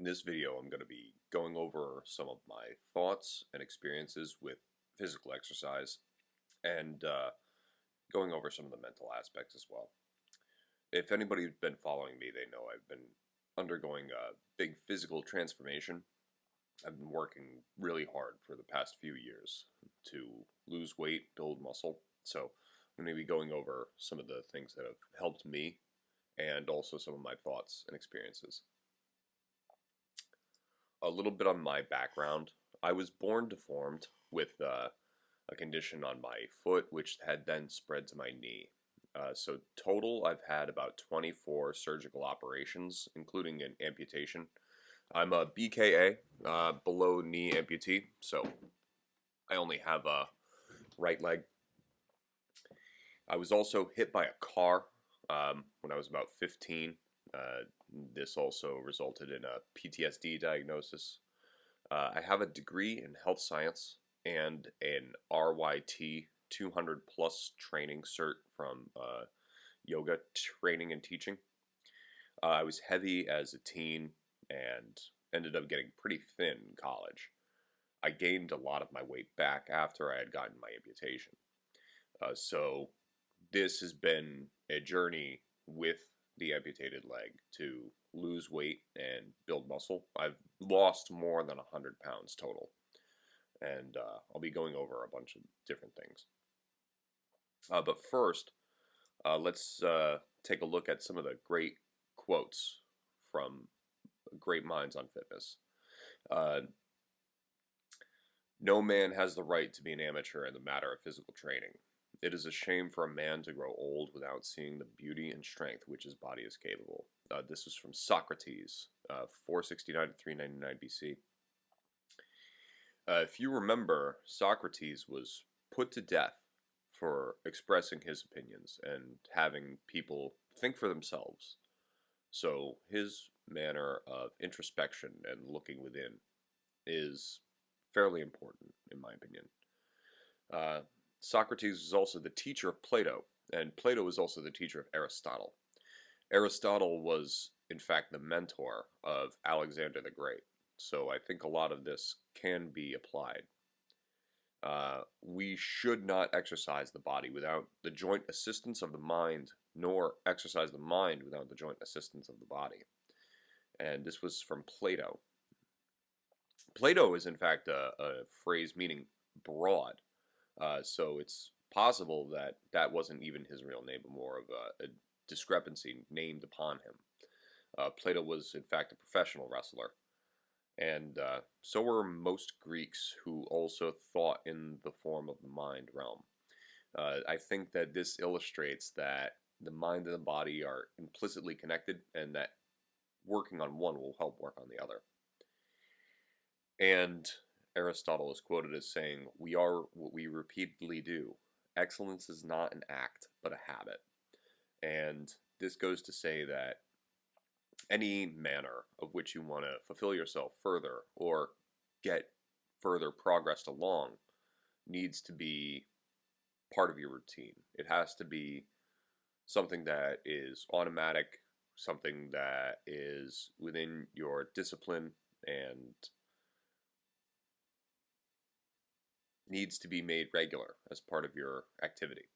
this video, I'm going to be going over some of my thoughts and experiences with physical exercise and going over some of the mental aspects as well. If anybody's been following me, they know I've been undergoing a big physical transformation. I've been working really hard for the past few years to lose weight, build muscle. So I'm going to be going over some of the things that have helped me and also some of my thoughts and experiences. A little bit on my background. I was born deformed with a condition on my foot which had then spread to my knee. So total I've had about 24 surgical operations, including an amputation. I'm a BKA, below knee amputee, so I only have a right leg. I was also hit by a car when I was about 15. This also resulted in a PTSD diagnosis. I have a degree in health science and an RYT 200 plus training cert from yoga training and teaching. I was heavy as a teen and ended up getting pretty thin in college. I gained a lot of my weight back after I had gotten my amputation. So this has been a journey with the amputated leg to lose weight and build muscle. I've lost more than 100 pounds total, and I'll be going over a bunch of different things. But first, let's take a look at some of the great quotes from great minds on fitness. No man has the right to be an amateur in the matter of physical training. It is a shame for a man to grow old without seeing the beauty and strength which his body is capable. This is from Socrates, 469 to 399 BC. If you remember, Socrates was put to death for expressing his opinions and having people think for themselves. So his manner of introspection and looking within is fairly important, in my opinion. Socrates was also the teacher of Plato, and Plato was also the teacher of Aristotle. Aristotle was, in fact, the mentor of Alexander the Great, so I think a lot of this can be applied. We should not exercise the body without the joint assistance of the mind, nor exercise the mind without the joint assistance of the body. And this was from Plato. Plato is, in fact, a phrase meaning broad. So it's possible that that wasn't even his real name, but more of a discrepancy named upon him. Plato was, in fact, a professional wrestler. And so were most Greeks who also thought in the form of the mind realm. I think that this illustrates that the mind and the body are implicitly connected and that working on one will help work on the other. And Aristotle is quoted as saying, "We are what we repeatedly do. Excellence is not an act, but a habit." And this goes to say that any manner of which you want to fulfill yourself further or get further progressed along needs to be part of your routine. It has to be something that is automatic, something that is within your discipline and needs to be made regular as part of your activity.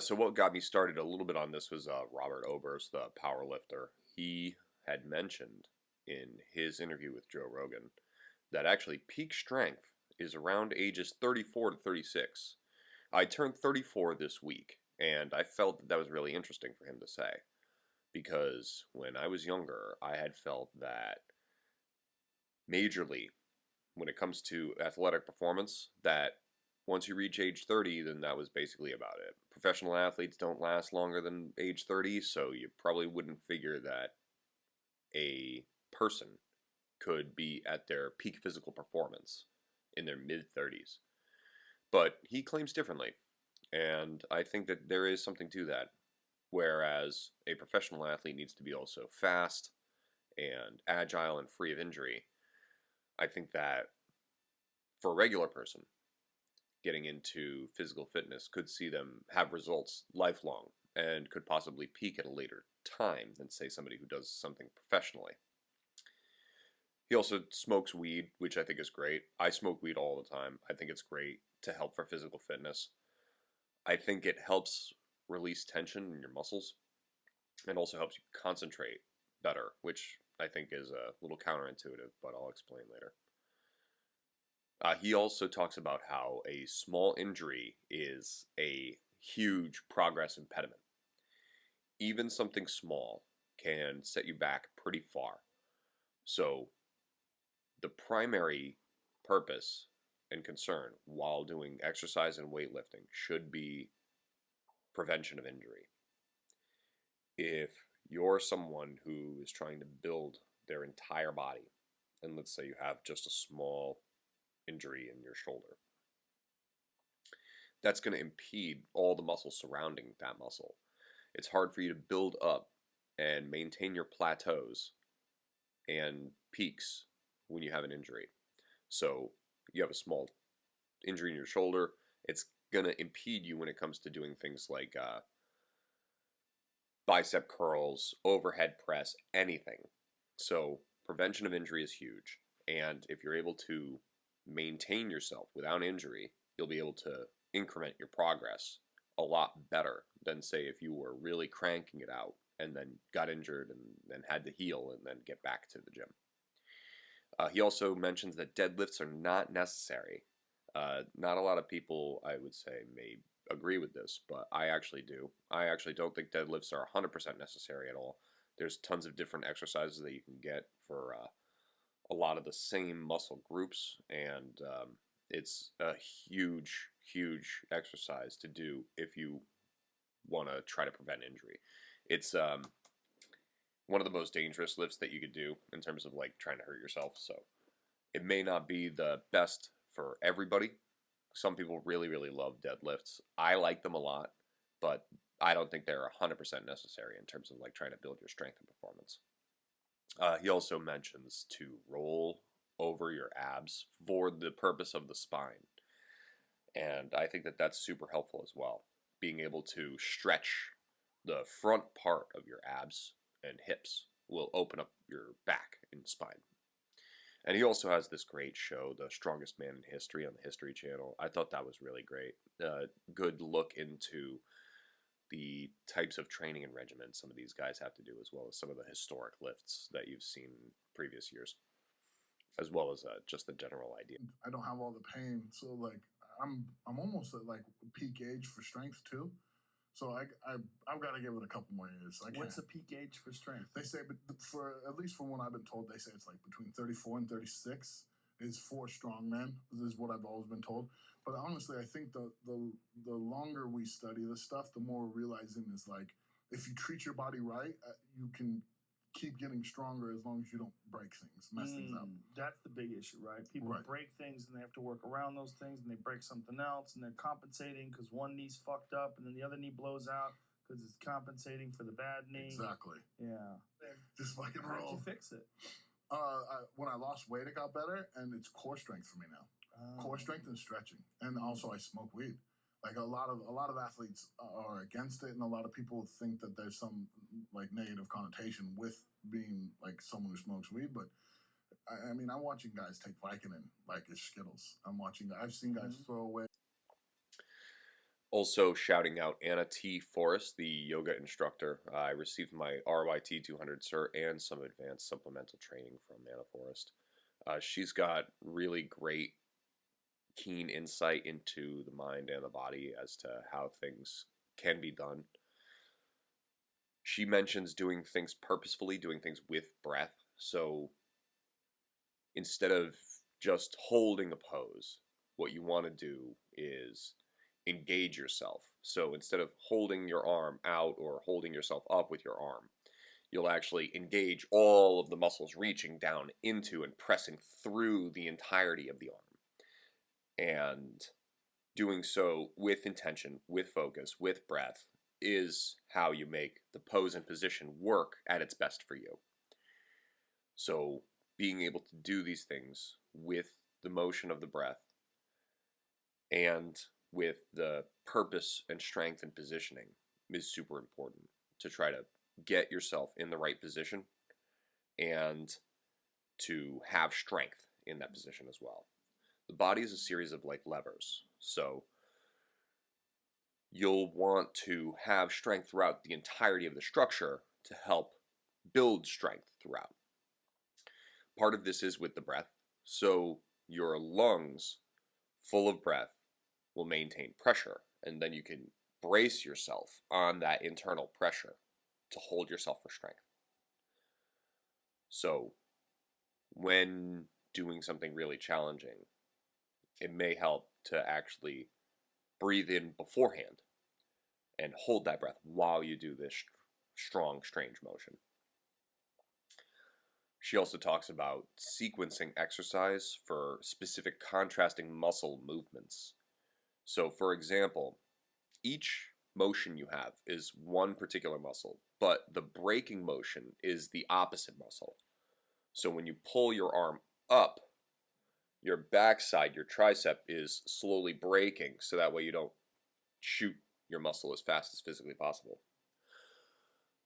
So what got me started a little bit on this was Robert Oberst, the power lifter. He had mentioned in his interview with Joe Rogan that actually peak strength is around ages 34 to 36. I turned 34 this week, and I felt that that was really interesting for him to say, because when I was younger, I had felt that majorly, when it comes to athletic performance, that once you reach age 30, then that was basically about it. Professional athletes don't last longer than age 30, so you probably wouldn't figure that a person could be at their peak physical performance in their mid-30s. But he claims differently, and I think that there is something to that. Whereas a professional athlete needs to be also fast and agile and free of injury, I think that for a regular person, getting into physical fitness could see them have results lifelong and could possibly peak at a later time than, say, somebody who does something professionally. He also smokes weed, which I think is great. I smoke weed all the time. I think it's great to help for physical fitness. I think it helps release tension in your muscles and also helps you concentrate better, which I think is a little counterintuitive, but I'll explain later. He also talks about how a small injury is a huge progress impediment. Even something small can set you back pretty far. So the primary purpose and concern while doing exercise and weightlifting should be prevention of injury. If you're someone who is trying to build their entire body, and let's say you have just a small injury in your shoulder, that's going to impede all the muscles surrounding that muscle. It's hard for you to build up and maintain your plateaus and peaks when you have an injury. So you have a small injury in your shoulder, it's going to impede you when it comes to doing things like bicep curls, overhead press, anything. So prevention of injury is huge. And if you're able to maintain yourself without injury, you'll be able to increment your progress a lot better than, say, if you were really cranking it out and then got injured and then had to heal and then get back to the gym. He also mentions that deadlifts are not necessary. Not a lot of people, I would say, may agree with this, but I actually do. I actually don't think deadlifts are 100% necessary at all. There's tons of different exercises that you can get for a lot of the same muscle groups, and it's a huge, huge exercise to do if you want to try to prevent injury. It's one of the most dangerous lifts that you could do in terms of like trying to hurt yourself. So it may not be the best for everybody. Some people really, really love deadlifts. I like them a lot, but I don't think they're 100% necessary in terms of like trying to build your strength and performance. He also mentions to roll over your abs for the purpose of the spine. And I think that that's super helpful as well. Being able to stretch the front part of your abs and hips will open up your back and spine. And he also has this great show, The Strongest Man in History, on the History Channel. I thought that was really great. Good look into the types of training and regimens some of these guys have to do, as well as some of the historic lifts that you've seen in previous years, as well as just the general idea. I don't have all the pain, so like I'm almost at like peak age for strength too. So I've got to give it a couple more years. What's the peak age for strength? They say, but for at least from what I've been told, they say it's like between 34 and 36 is for strongmen. This is what I've always been told. But honestly, I think the longer we study this stuff, the more we're realizing is like if you treat your body right, you can keep getting stronger as long as you don't break things, mess things up. That's the big issue, right? People break things and they have to work around those things, and they break something else, and they're compensating because one knee's fucked up and then the other knee blows out because it's compensating for the bad knee. Exactly. Yeah. Just fucking roll. How'd you fix it? When I lost weight, it got better, and it's core strength for me now. Core strength and stretching, and also I smoke weed. Like a lot of athletes are against it, and a lot of people think that there's some like negative connotation with being like someone who smokes weed. But I mean, I'm watching guys take Vicodin like it's Skittles. I've seen guys throw away. Also shouting out Anna T. Forrest, the yoga instructor. I received my RYT 200 cert and some advanced supplemental training from Anna Forrest. She's got really great, keen insight into the mind and the body as to how things can be done. She mentions doing things purposefully, doing things with breath. So instead of just holding a pose, what you want to do is engage yourself. So instead of holding your arm out or holding yourself up with your arm, you'll actually engage all of the muscles reaching down into and pressing through the entirety of the arm. And doing so with intention, with focus, with breath is how you make the pose and position work at its best for you. So being able to do these things with the motion of the breath and with the purpose and strength and positioning is super important to try to get yourself in the right position and to have strength in that position as well. The body is a series of like levers, so you'll want to have strength throughout the entirety of the structure to help build strength throughout. Part of this is with the breath, so your lungs full of breath will maintain pressure, and then you can brace yourself on that internal pressure to hold yourself for strength. So when doing something really challenging, it may help to actually breathe in beforehand and hold that breath while you do this strong, strange motion. She also talks about sequencing exercise for specific contrasting muscle movements. So, for example, each motion you have is one particular muscle, but the braking motion is the opposite muscle. So when you pull your arm up, your backside, your tricep, is slowly braking, so that way you don't shoot your muscle as fast as physically possible.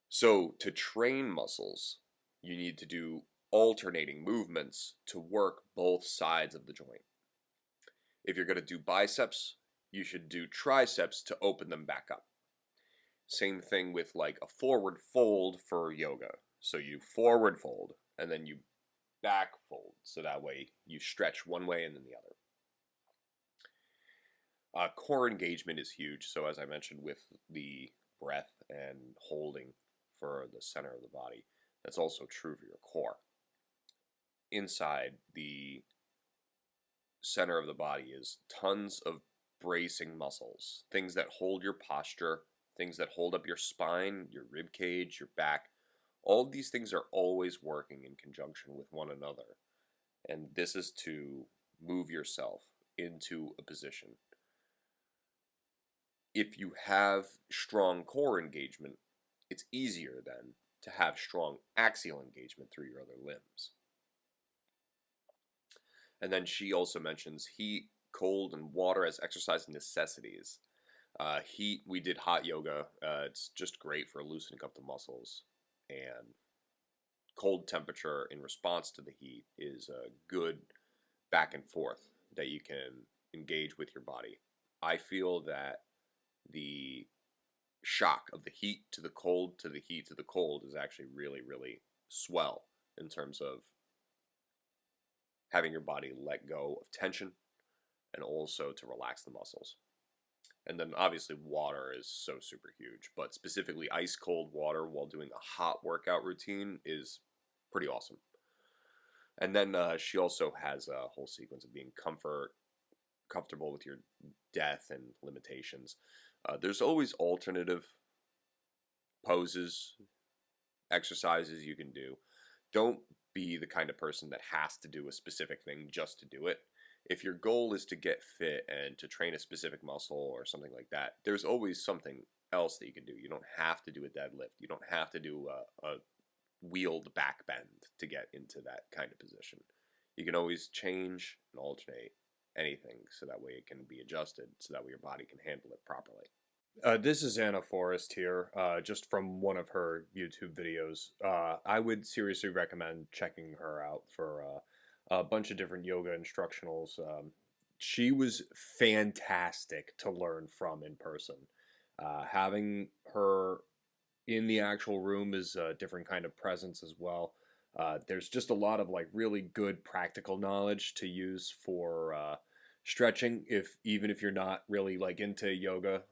So to train muscles, you need to do alternating movements to work both sides of the joint. If you're going to do biceps, you should do triceps to open them back up. Same thing with like a forward fold for yoga. So you forward fold and then you back fold, so that way you stretch one way and then the other. Core engagement is huge. So as I mentioned with the breath and holding for the center of the body, that's also true for your core. Inside the center of the body is tons of bracing muscles, things that hold your posture, things that hold up your spine, your rib cage, your back. All of these things are always working in conjunction with one another. And this is to move yourself into a position. If you have strong core engagement, it's easier then to have strong axial engagement through your other limbs. And then she also mentions heat, cold, and water as exercise necessities. Heat, we did hot yoga. It's just great for loosening up the muscles. And cold temperature in response to the heat is a good back and forth that you can engage with your body. I feel that the shock of the heat to the cold to the heat to the cold is actually really, really swell in terms of having your body let go of tension and also to relax the muscles. And then obviously water is so super huge, but specifically ice cold water while doing a hot workout routine is pretty awesome. And then she also has a whole sequence of being comfortable with your death and limitations. There's always alternative poses, exercises you can do. Don't be the kind of person that has to do a specific thing just to do it. If your goal is to get fit and to train a specific muscle or something like that, there's always something else that you can do. You don't have to do a deadlift. You don't have to do a wheeled back bend to get into that kind of position. You can always change and alternate anything so that way it can be adjusted, so that way your body can handle it properly. This is Anna Forrest here, just from one of her YouTube videos. I would seriously recommend checking her out for a bunch of different yoga instructionals. She was fantastic to learn from in person. Having her in the actual room is a different kind of presence as well. There's just a lot of like really good practical knowledge to use for stretching. Even if you're not really like into yoga,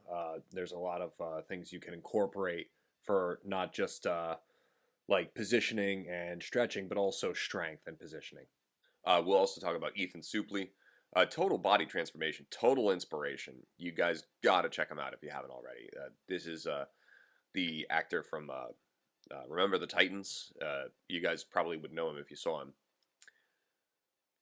there's a lot of things you can incorporate for not just like positioning and stretching, but also strength and positioning. We'll also talk about Ethan Suplee. Total body transformation, total inspiration. You guys gotta check him out if you haven't already. This is the actor from Remember the Titans. You guys probably would know him if you saw him.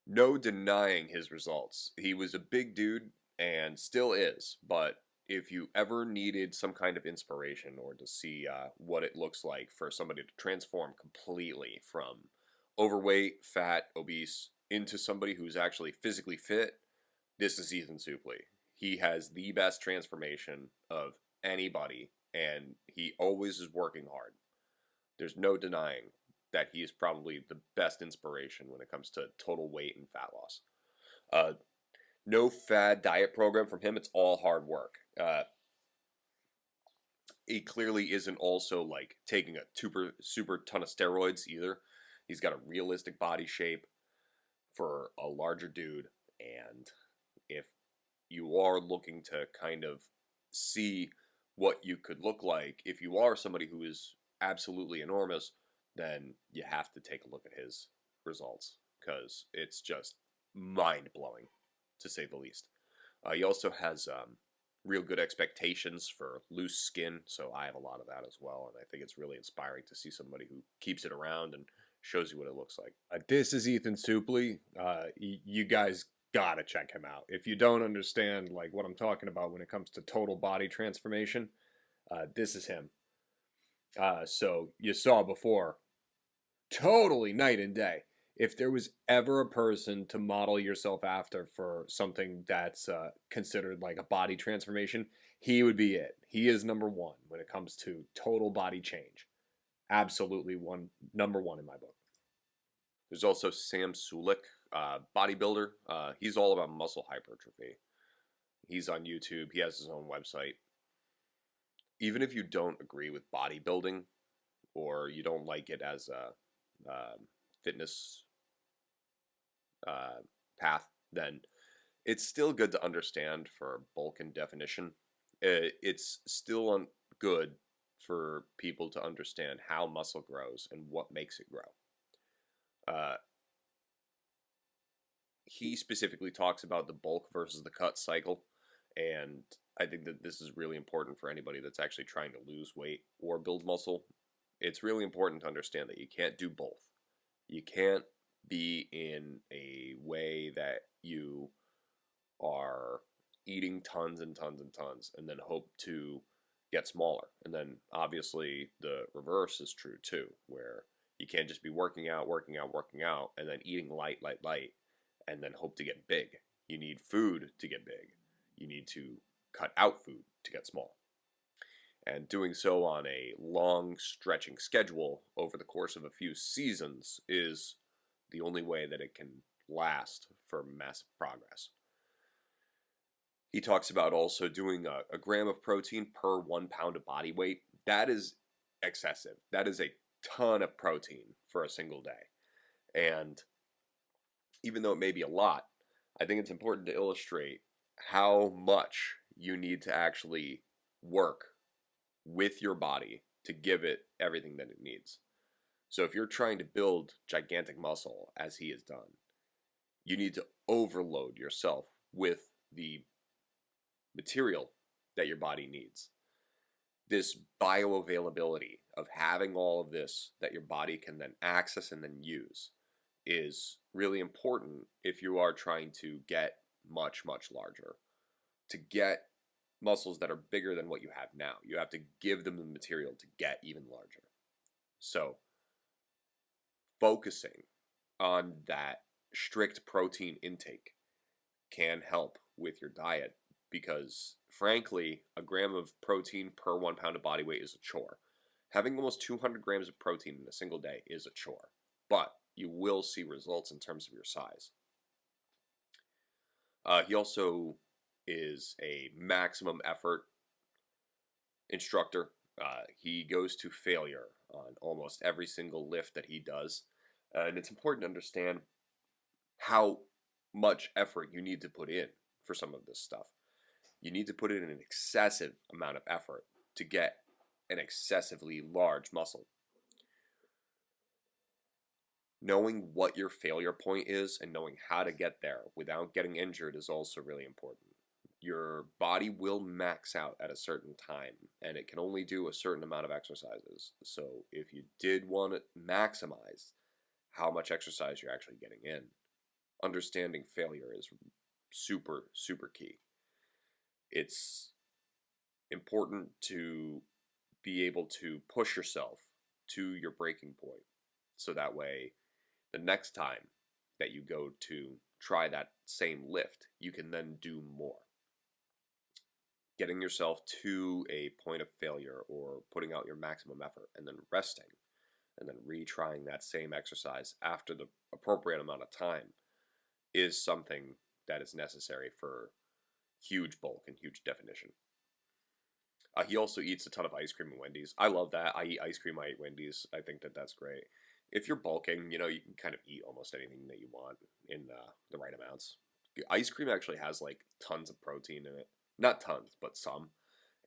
No denying his results. He was a big dude and still is, but if you ever needed some kind of inspiration or to see what it looks like for somebody to transform completely from overweight, fat, obese into somebody who's actually physically fit, this is Ethan Suplee. He has the best transformation of anybody, and he always is working hard. There's no denying that he is probably the best inspiration when it comes to total weight and fat loss. No fad diet program from him. It's all hard work. He clearly isn't also like taking a super ton of steroids either. He's got a realistic body shape for a larger dude, and if you are looking to kind of see what you could look like if you are somebody who is absolutely enormous, then you have to take a look at his results, because it's just mind-blowing, to say the least. He also has real good expectations for loose skin, so I have a lot of that as well, and I think it's really inspiring to see somebody who keeps it around and shows you what it looks like. This is Ethan Supley. You guys gotta check him out. If you don't understand like what I'm talking about when it comes to total body transformation, this is him. So you saw before, totally night and day. If there was ever a person to model yourself after for something that's considered like a body transformation, he would be it. He is number one when it comes to total body change. Absolutely number one in my book. There's also Sam Sulik, bodybuilder. He's all about muscle hypertrophy. He's on YouTube. He has his own website. Even if you don't agree with bodybuilding, or you don't like it as a fitness path, then it's still good to understand for bulk and definition. It's still good for people to understand how muscle grows and what makes it grow. He specifically talks about the bulk versus the cut cycle, and I think that this is really important for anybody that's actually trying to lose weight or build muscle. It's really important to understand that you can't do both. You can't be in a way that you are eating tons and tons and tons and then hope to get smaller. And then obviously the reverse is true too, where you can't just be working out, and then eating light, and then hope to get big. You need food to get big. You need to cut out food to get small. And doing so on a long stretching schedule over the course of a few seasons is the only way that it can last for massive progress. He talks about also doing a gram of protein per 1 pound of body weight. That is excessive. That is a ton of protein for a single day. And even though it may be a lot, I think it's important to illustrate how much you need to actually work with your body to give it everything that it needs. So if you're trying to build gigantic muscle, as he has done, you need to overload yourself with the material that your body needs. This bioavailability of having all of this that your body can then access and then use is really important if you are trying to get much, much larger. To get muscles that are bigger than what you have now, you have to give them the material to get even larger. So focusing on that strict protein intake can help with your diet, because frankly, a gram of protein per 1 pound of body weight is a chore. Having almost 200 grams of protein in a single day is a chore, but you will see results in terms of your size. He also is a maximum effort instructor. He goes to failure on almost every single lift that he does. And it's important to understand how much effort you need to put in for some of this stuff. You need to put in an excessive amount of effort to get an excessively large muscle. Knowing what your failure point is and knowing how to get there without getting injured is also really important. Your body will max out at a certain time, and it can only do a certain amount of exercises. So if you did want to maximize how much exercise you're actually getting in, understanding failure is super, super key. It's important to be able to push yourself to your breaking point, so that way the next time that you go to try that same lift, you can then do more. getting yourself to a point of failure or putting out your maximum effort and then resting and then retrying that same exercise after the appropriate amount of time is something that is necessary for huge bulk and huge definition. He also eats a ton of ice cream at Wendy's. I love that. I eat ice cream, I eat Wendy's. I think that that's great. If you're bulking, you can kind of eat almost anything that you want in the right amounts. Ice cream actually has like tons of protein in it. Not tons, but some.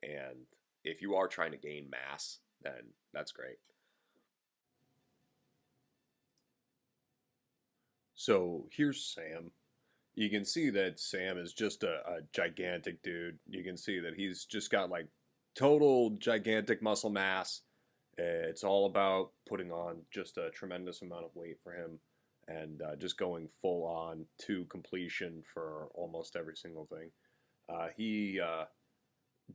And if you are trying to gain mass, then that's great. So here's Sam. You can see that Sam is just a gigantic dude. You can see that he's just got like total gigantic muscle mass. It's all about putting on just a tremendous amount of weight for him and just going full on to completion for almost every single thing. He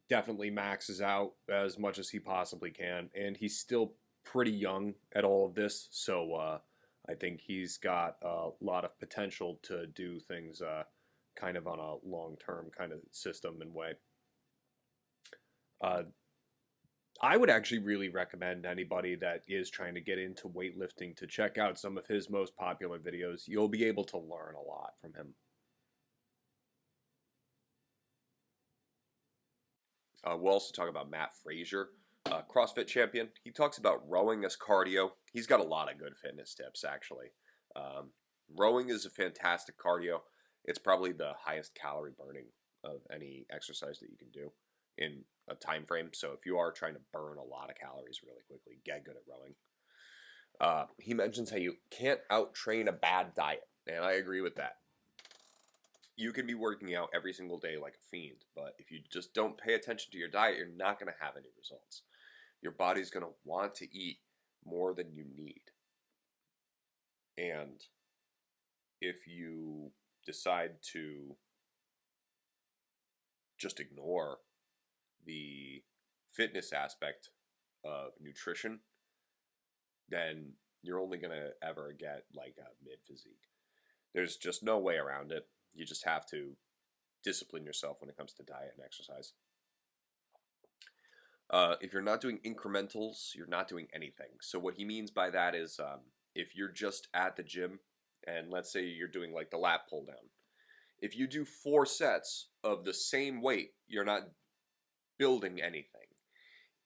definitely maxes out as much as he possibly can, and he's still pretty young at all of this, so I think he's got a lot of potential to do things kind of on a long-term kind of system and way. I would actually really recommend anybody that is trying to get into weightlifting to check out some of his most popular videos. You'll be able to learn a lot from him. We'll also talk about Matt Frazier, CrossFit champion. He talks about rowing as cardio. He's got a lot of good fitness tips, actually. Rowing is a fantastic cardio. It's probably the highest calorie burning of any exercise that you can do in a time frame. So if you are trying to burn a lot of calories really quickly, get good at rowing. He mentions how you can't out-train a bad diet, and I agree with that. You can be working out every single day like a fiend, but if you just don't pay attention to your diet, you're not going to have any results. Your body's going to want to eat more than you need. And if you decide to just ignore the fitness aspect of nutrition, then you're only going to ever get like a mid physique. There's just no way around it. You just have to discipline yourself when it comes to diet and exercise. If you're not doing incrementals, you're not doing anything. So what he means by that is if you're just at the gym and let's say you're doing like the lat pull down. If you do 4 sets of the same weight, you're not building anything.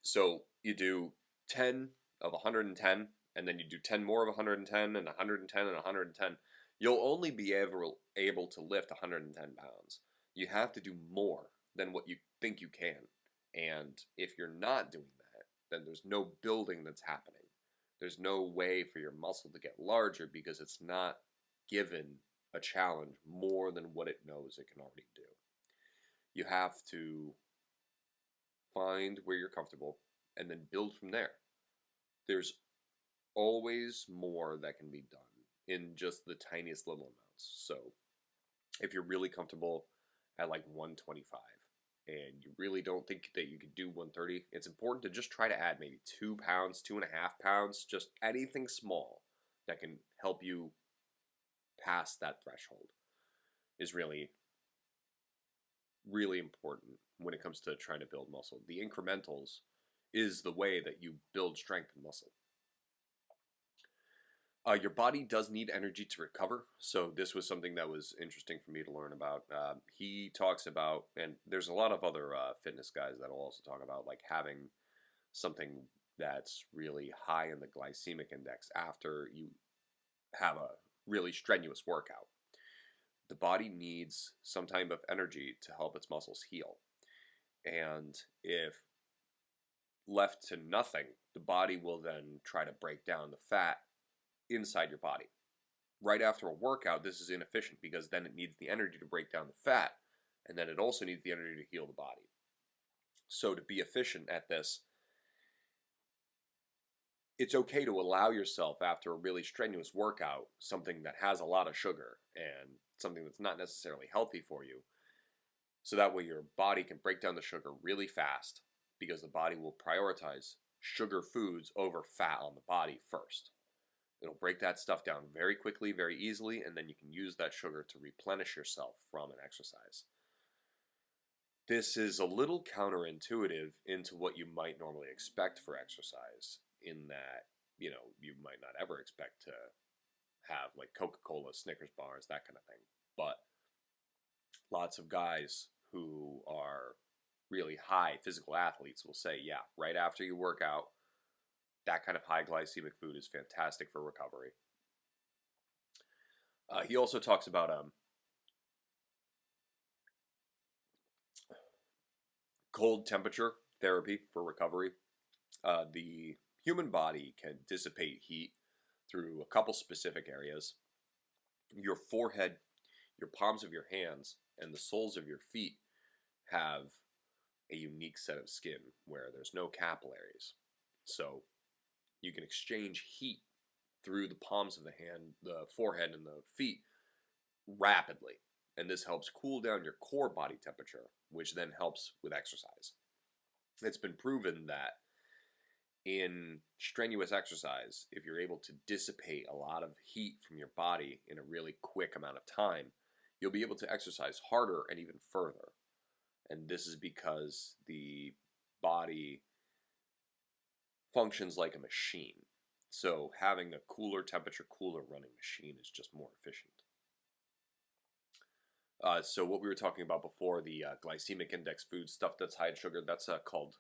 So you do 10 of 110 and then you do 10 more of 110 and 110 and 110. You'll only be able to lift 110 pounds. You have to do more than what you think you can. And if you're not doing that, then there's no building that's happening. There's no way for your muscle to get larger because it's not given a challenge more than what it knows it can already do. You have to find where you're comfortable and then build from there. There's always more that can be done in just the tiniest little amounts. So if you're really comfortable at like 125 and you really don't think that you could do 130, it's important to just try to add maybe 2 pounds, 2.5 pounds, just anything small that can help you pass that threshold is really, really important when it comes to trying to build muscle. The incrementals is the way that you build strength and muscle. Your body does need energy to recover, so this was something that was interesting for me to learn about. He talks about, and there's a lot of other fitness guys that will also talk about, like having something that's really high in the glycemic index after you have a really strenuous workout. The body needs some type of energy to help its muscles heal, and if left to nothing, the body will then try to break down the fat inside your body. Right after a workout, this is inefficient because then it needs the energy to break down the fat, and then it also needs the energy to heal the body. So to be efficient at this, it's okay to allow yourself after a really strenuous workout something that has a lot of sugar and something that's not necessarily healthy for you, so that way your body can break down the sugar really fast because the body will prioritize sugar foods over fat on the body first. It'll break that stuff down very quickly, very easily, and then you can use that sugar to replenish yourself from an exercise. this is a little counterintuitive into what you might normally expect for exercise, in that, you know, you might not ever expect to have like Coca-Cola, Snickers bars, that kind of thing. But lots of guys who are really high physical athletes will say, yeah, right after you work out, that kind of high glycemic food is fantastic for recovery. He also talks about cold temperature therapy for recovery. The human body can dissipate heat through a couple specific areas. Your forehead, your palms of your hands, and the soles of your feet have a unique set of skin where there's no capillaries. So you can exchange heat through the palms of the hand, the forehead, and the feet rapidly. And this helps cool down your core body temperature, which then helps with exercise. It's been proven that in strenuous exercise, if you're able to dissipate a lot of heat from your body in a really quick amount of time, you'll be able to exercise harder and even further. And this is because the body functions like a machine. So having a cooler temperature, cooler running machine is just more efficient. So what we were talking about before, the glycemic index food, stuff that's high in sugar, that's called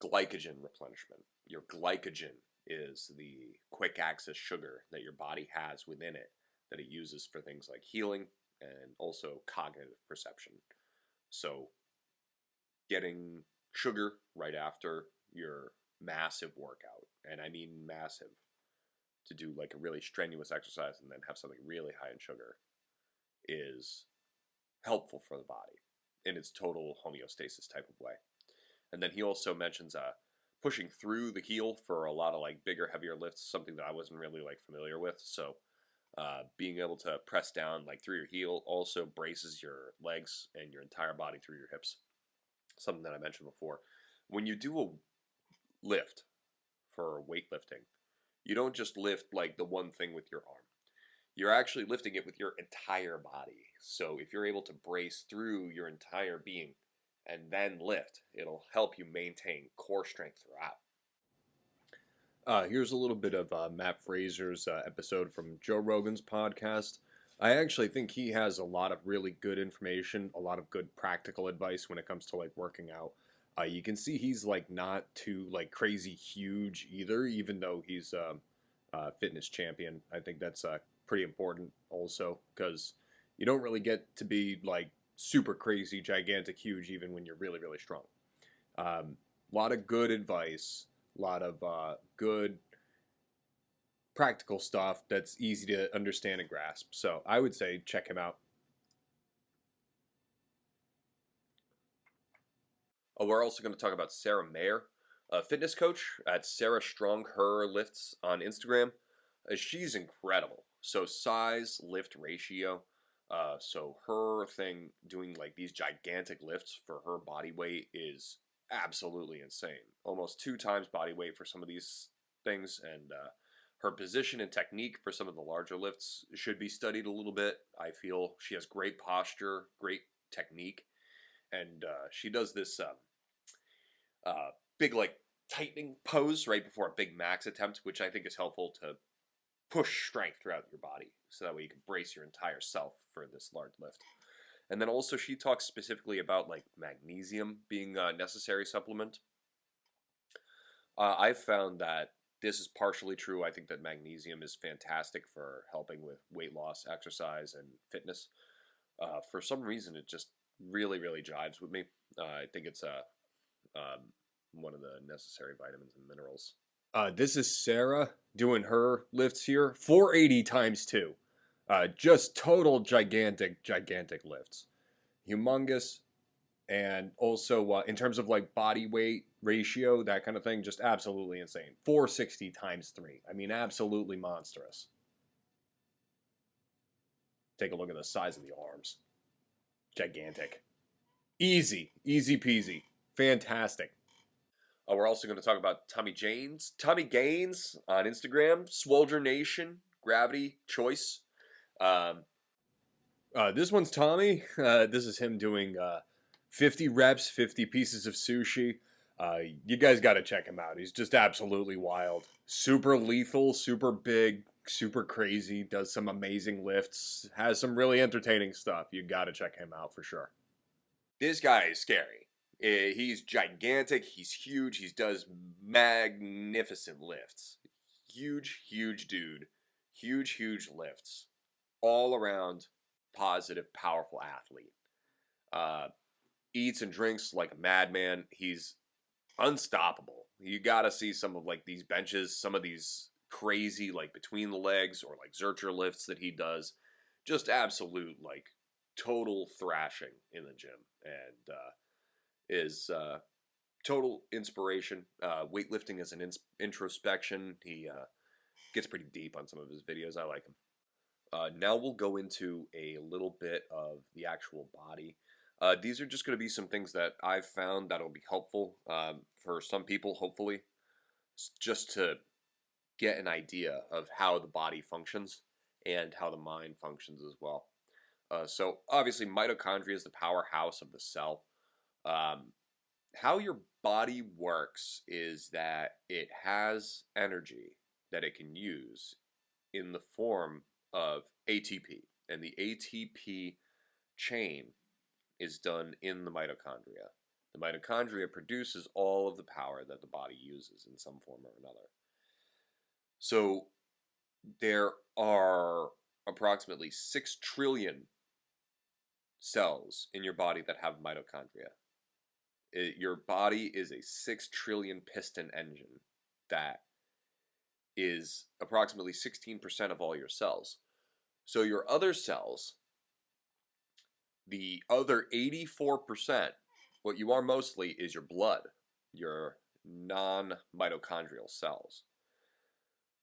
glycogen replenishment. Your glycogen is the quick access sugar that your body has within it that it uses for things like healing and also cognitive perception. So getting sugar right after your massive workout, and I mean massive, to do like a really strenuous exercise and then have something really high in sugar, is helpful for the body in its total homeostasis type of way. And then he also mentions pushing through the heel for a lot of like bigger, heavier lifts, something that I wasn't really like familiar with. So being able to press down like through your heel also braces your legs and your entire body through your hips. Something that I mentioned before. When you do a lift for weightlifting, you don't just lift like the one thing with your arm. You're actually lifting it with your entire body. So if you're able to brace through your entire being and then lift, it'll help you maintain core strength throughout. Here's a little bit of Matt Fraser's episode from Joe Rogan's podcast. I actually think he has a lot of really good information, a lot of good practical advice when it comes to like working out. You can see he's like not too like crazy huge either, even though he's a fitness champion. I think that's pretty important also, because you don't really get to be like super crazy, gigantic, huge, even when you're really, really strong. A lot of good advice, a lot of good practical stuff that's easy to understand and grasp. So I would say check him out. We're also going to talk about Sarah Mayer, a fitness coach at Sarah Strong Her Lifts on Instagram. She's incredible. So size, lift ratio. So her thing doing like these gigantic lifts for her body weight is absolutely insane. Almost 2 times body weight for some of these things. And her position and technique for some of the larger lifts should be studied a little bit. I feel she has great posture, great technique. And she does this big like tightening pose right before a big max attempt, which I think is helpful to push strength throughout your body, so that way you can brace your entire self for this large lift. And then also she talks specifically about like magnesium being a necessary supplement. I've found that this is partially true. I think that magnesium is fantastic for helping with weight loss, exercise, and fitness. For some reason, it just really, really jives with me. I think it's one of the necessary vitamins and minerals. This is Sarah doing her lifts here. 480 times 2. Just total gigantic lifts. Humongous. And also in terms of like body weight ratio, that kind of thing, just absolutely insane. 460 times 3. I mean, absolutely monstrous. Take a look at the size of the arms. Gigantic. Easy peasy. Fantastic. We're also going to talk about Tommy Gaines on Instagram, Swolger Nation, Gravity Choice. This one's Tommy. This is him doing 50 reps, 50 pieces of sushi. You guys got to check him out. He's just absolutely wild. Super lethal, super big, super crazy. Does some amazing lifts. Has some really entertaining stuff. You got to check him out for sure. This guy is scary. He's gigantic. He's huge. He does magnificent lifts. Huge, huge dude. Huge, huge lifts. All around positive, powerful athlete. Eats and drinks like a madman. He's unstoppable. You gotta see some of like these benches, some of these crazy like between the legs or like Zercher lifts that he does. Just absolute like total thrashing in the gym, and is total inspiration. Weightlifting is an introspection. He gets pretty deep on some of his videos. I like him. Now we'll go into a little bit of the actual body. These are just going to be some things that I've found that'll be helpful for some people, hopefully, just to get an idea of how the body functions and how the mind functions as well. So obviously mitochondria is the powerhouse of the cell. How your body works is that it has energy that it can use in the form of ATP, and the ATP chain is done in the mitochondria. The mitochondria produces all of the power that the body uses in some form or another. So there are approximately 6 trillion cells in your body that have mitochondria. Your body is a 6 trillion piston engine that is approximately 16% of all your cells. So your other cells, the other 84%, what you are mostly is your blood, your non-mitochondrial cells.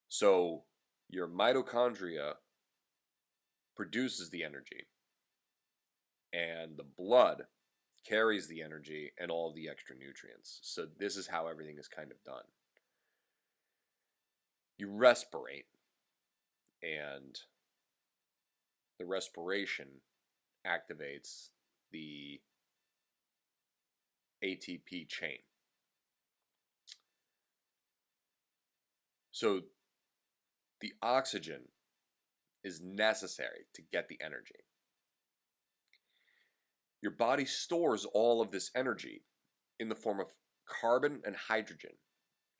So your mitochondria produces the energy, and the blood carries the energy and all the extra nutrients. So this is how everything is kind of done. You respirate, and the respiration activates the ATP chain. So the oxygen is necessary to get the energy. Your body stores all of this energy in the form of carbon and hydrogen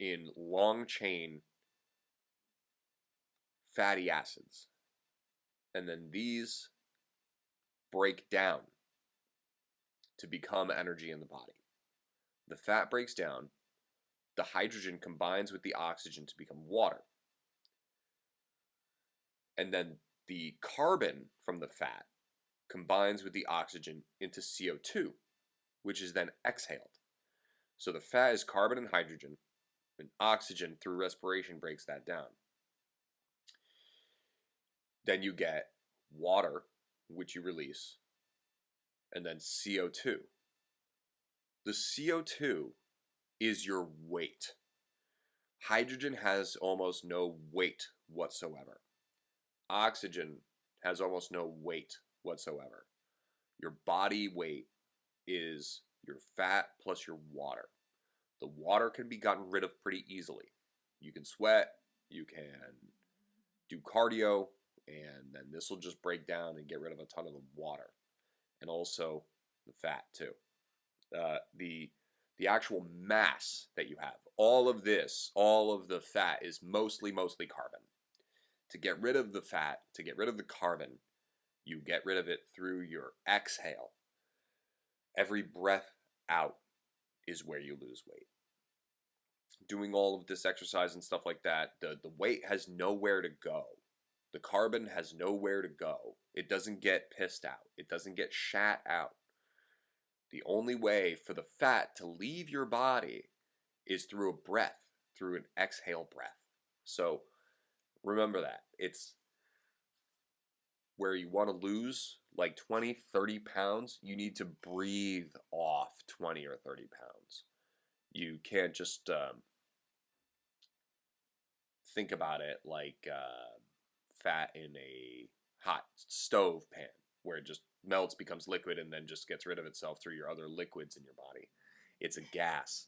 in long chain fatty acids. And then these break down to become energy in the body. The fat breaks down, the hydrogen combines with the oxygen to become water. And then the carbon from the fat combines with the oxygen into CO2, which is then exhaled. So the fat is carbon and hydrogen, and oxygen through respiration breaks that down. Then you get water, which you release, and then CO2. The CO2 is your weight. Hydrogen has almost no weight whatsoever. Oxygen has almost no weight whatsoever. Your body weight is your fat plus your water. The water can be gotten rid of pretty easily. You can sweat, you can do cardio, and then this will just break down and get rid of a ton of the water. And also the fat too. The actual mass that you have, all of this, all of the fat is mostly carbon. To get rid of the fat, to get rid of the carbon, you get rid of it through your exhale. Every breath out is where you lose weight. Doing all of this exercise and stuff like that, the weight has nowhere to go. The carbon has nowhere to go. It doesn't get pissed out. It doesn't get shat out. The only way for the fat to leave your body is through a breath, through an exhale breath. So remember that. It's where you want to lose like 20, 30 pounds, you need to breathe off 20 or 30 pounds. You can't just think about it like fat in a hot stove pan. where it just melts, becomes liquid, and then just gets rid of itself through your other liquids in your body. It's a gas,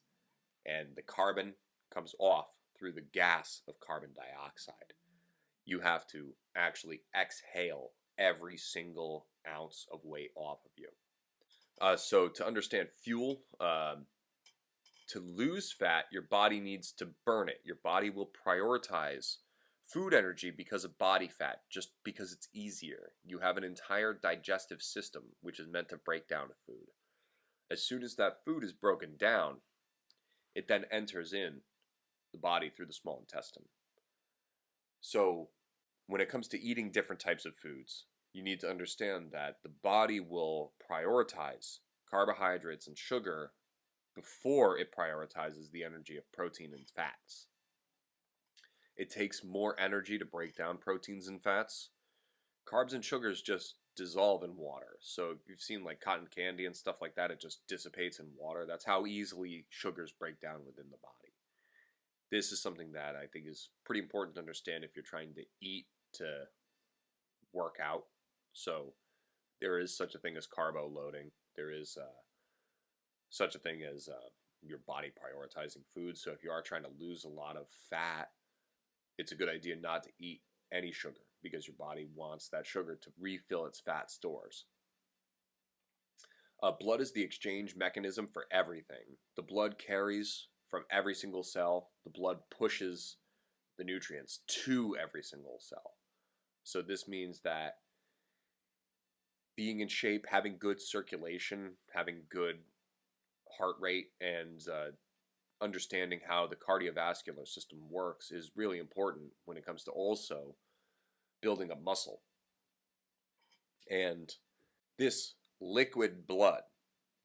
and the carbon comes off through the gas of carbon dioxide. You have to actually exhale every single ounce of weight off of you. So to understand fuel, to lose fat, your body needs to burn it. Your body will prioritize food energy because of body fat, just because it's easier. You have an entire digestive system which is meant to break down food. As soon as that food is broken down, it then enters in the body through the small intestine. So when it comes to eating different types of foods, you need to understand that the body will prioritize carbohydrates and sugar before it prioritizes the energy of protein and fats. It takes more energy to break down proteins and fats. Carbs and sugars just dissolve in water. So if you've seen like cotton candy and stuff like that, it just dissipates in water. That's how easily sugars break down within the body. This is something that I think is pretty important to understand if you're trying to eat to work out. So there is such a thing as carbo loading. There is such a thing as your body prioritizing food. So if you are trying to lose a lot of fat, it's a good idea not to eat any sugar because your body wants that sugar to refill its fat stores. Blood is the exchange mechanism for everything. The blood carries from every single cell. The blood pushes the nutrients to every single cell. So this means that being in shape, having good circulation, having good heart rate, and understanding how the cardiovascular system works is really important when it comes to also building up muscle. And this liquid blood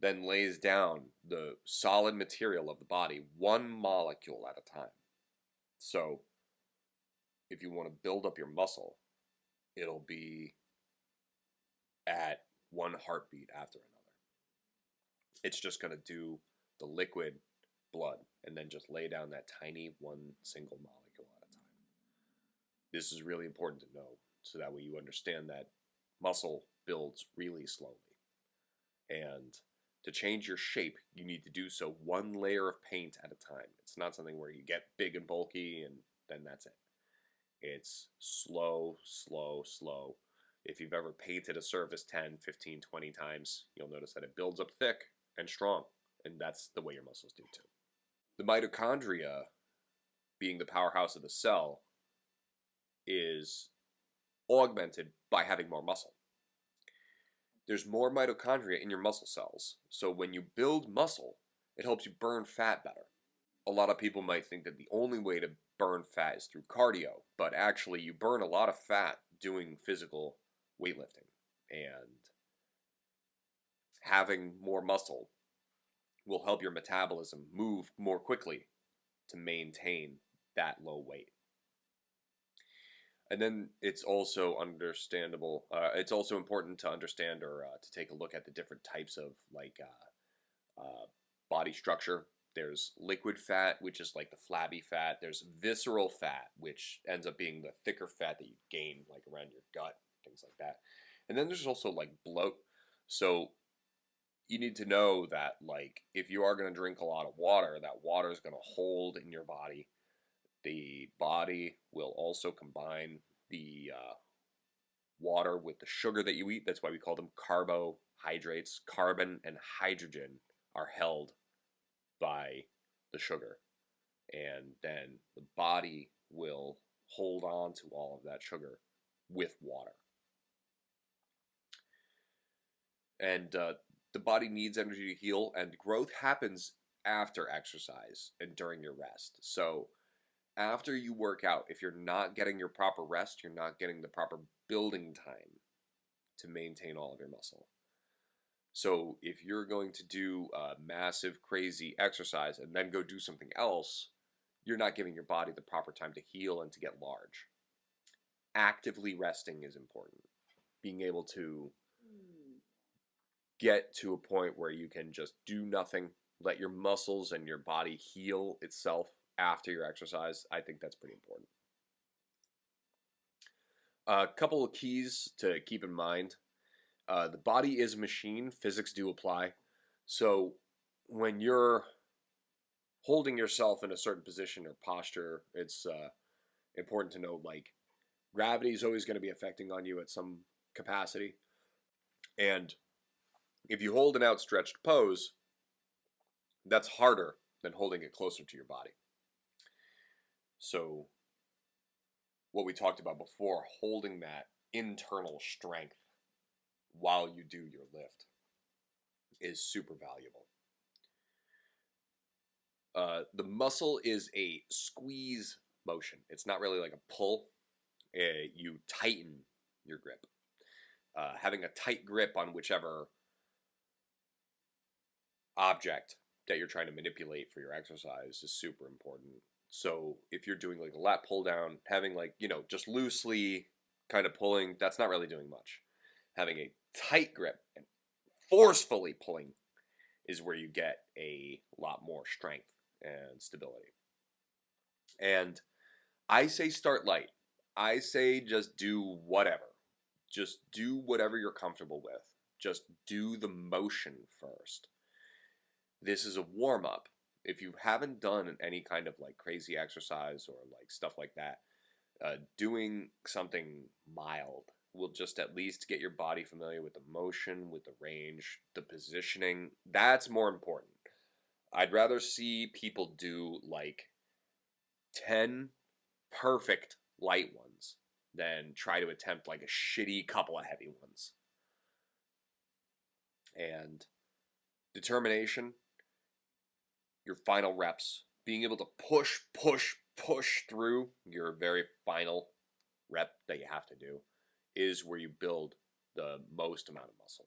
then lays down the solid material of the body one molecule at a time. So if you want to build up your muscle, it'll be at one heartbeat after another. It's just going to do the liquid blood and then just lay down that tiny one single molecule at a time. This is really important to know so that way you understand that muscle builds really slowly. And to change your shape, you need to do so one layer of paint at a time. It's not something where you get big and bulky and then that's it. It's slow, slow, slow. If you've ever painted a surface 10, 15, 20 times, you'll notice that it builds up thick and strong. And that's the way your muscles do too. The mitochondria, being the powerhouse of the cell, is augmented by having more muscle. There's more mitochondria in your muscle cells. So when you build muscle, it helps you burn fat better. A lot of people might think that the only way to burn fat is through cardio, but actually you burn a lot of fat doing physical weightlifting. And having more muscle will help your metabolism move more quickly to maintain that low weight. And then it's also understandable, it's also important to understand or to take a look at the different types of body structure. There's liquid fat, which is like the flabby fat. There's visceral fat, which ends up being the thicker fat that you gain like around your gut, things like that. And then there's also like bloat. So you need to know that like if you are going to drink a lot of water, that water is going to hold in your body. The body will also combine the water with the sugar that you eat. That's why we call them carbohydrates. Carbon and hydrogen are held by the sugar. And then the body will hold on to all of that sugar with water. And the body needs energy to heal, and growth happens after exercise and during your rest. So after you work out, if you're not getting your proper rest, you're not getting the proper building time to maintain all of your muscle. So if you're going to do a massive, crazy exercise and then go do something else, you're not giving your body the proper time to heal and to get large. Actively resting is important. Being able to get to a point where you can just do nothing, let your muscles and your body heal itself after your exercise, I think that's pretty important. A couple of keys to keep in mind. The body is a machine. Physics do apply. So when you're holding yourself in a certain position or posture, it's important to know, like, gravity is always going to be affecting on you at some capacity. And if you hold an outstretched pose, that's harder than holding it closer to your body. So what we talked about before, holding that internal strength while you do your lift is super valuable. The muscle is a squeeze motion. It's not really like a pull. You tighten your grip. Having a tight grip on whichever object that you're trying to manipulate for your exercise is super important. So if you're doing like a lat pull down, having like, just loosely kind of pulling, that's not really doing much. Having a tight grip and forcefully pulling is where you get a lot more strength and stability. And I say start light. I say just do whatever. Just do whatever you're comfortable with. Just do the motion first. This is a warm-up. If you haven't done any kind of like crazy exercise or like stuff like that, doing something mild will just at least get your body familiar with the motion, with the range, the positioning. That's more important. I'd rather see people do like 10 perfect light ones than try to attempt like a shitty couple of heavy ones. And determination, your final reps, being able to push through your very final rep that you have to do is where you build the most amount of muscle.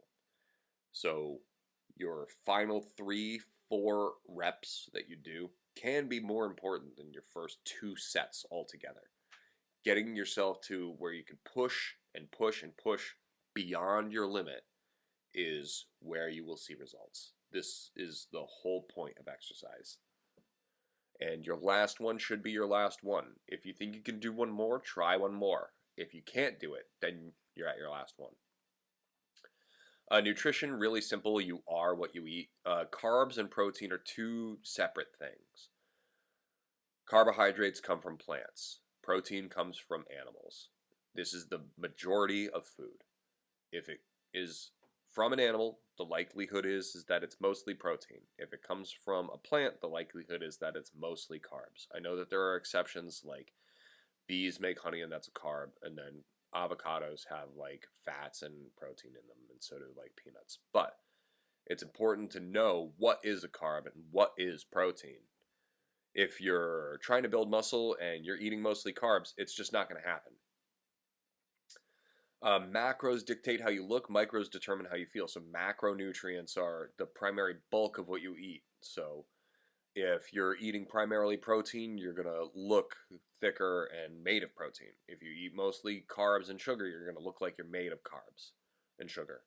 So your final 3-4 reps that you do can be more important than your first 2 sets altogether. Getting yourself to where you can push and push and push beyond your limit is where you will see results. This is the whole point of exercise. And your last one should be your last one. If you think you can do one more, try one more. If you can't do it, then you're at your last one. Nutrition, really simple. You are what you eat. Carbs and protein are 2 separate things. Carbohydrates come from plants. Protein comes from animals. This is the majority of food. If it is from an animal, the likelihood is that it's mostly protein. If it comes from a plant, the likelihood is that it's mostly carbs. I know that there are exceptions, like bees make honey and that's a carb, and then avocados have like fats and protein in them, and so do like peanuts. But it's important to know what is a carb and what is protein. If you're trying to build muscle and you're eating mostly carbs, it's just not going to happen. Macros dictate how you look, micros determine how you feel. So macronutrients are the primary bulk of what you eat. So if you're eating primarily protein, you're going to look thicker and made of protein. If you eat mostly carbs and sugar, you're going to look like you're made of carbs and sugar.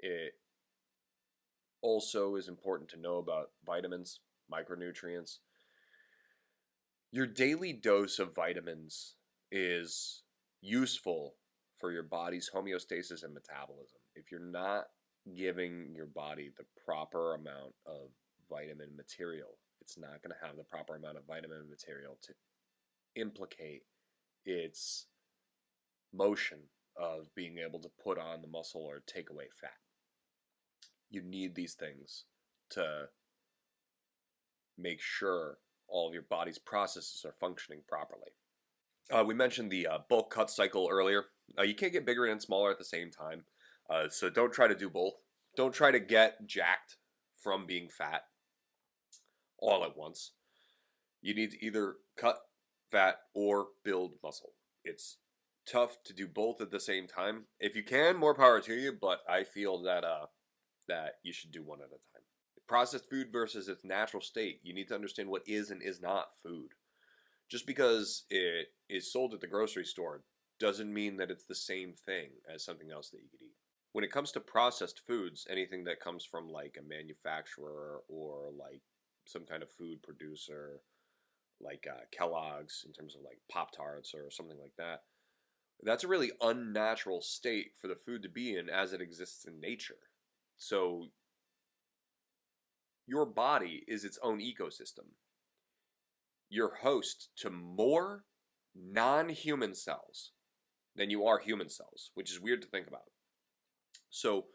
It also is important to know about vitamins, micronutrients. Your daily dose of vitamins is useful for your body's homeostasis and metabolism. If you're not giving your body the proper amount of vitamin material, it's not going to have the proper amount of vitamin material to implicate its motion of being able to put on the muscle or take away fat. You need these things to make sure all of your body's processes are functioning properly. We mentioned the bulk cut cycle earlier. You can't get bigger and smaller at the same time, so don't try to do both. Don't try to get jacked from being fat all at once. You need to either cut fat or build muscle. It's tough to do both at the same time. If you can, more power to you, but I feel that you should do one at a time. Processed food versus its natural state. You need to understand what is and is not food. Just because it is sold at the grocery store doesn't mean that it's the same thing as something else that you could eat. When it comes to processed foods, anything that comes from like a manufacturer or like some kind of food producer, like Kellogg's in terms of like Pop-Tarts or something like that, That's a really unnatural state for the food to be in as it exists in nature. So your body is its own ecosystem. You're host to more non-human cells than you are human cells, which is weird to think about. So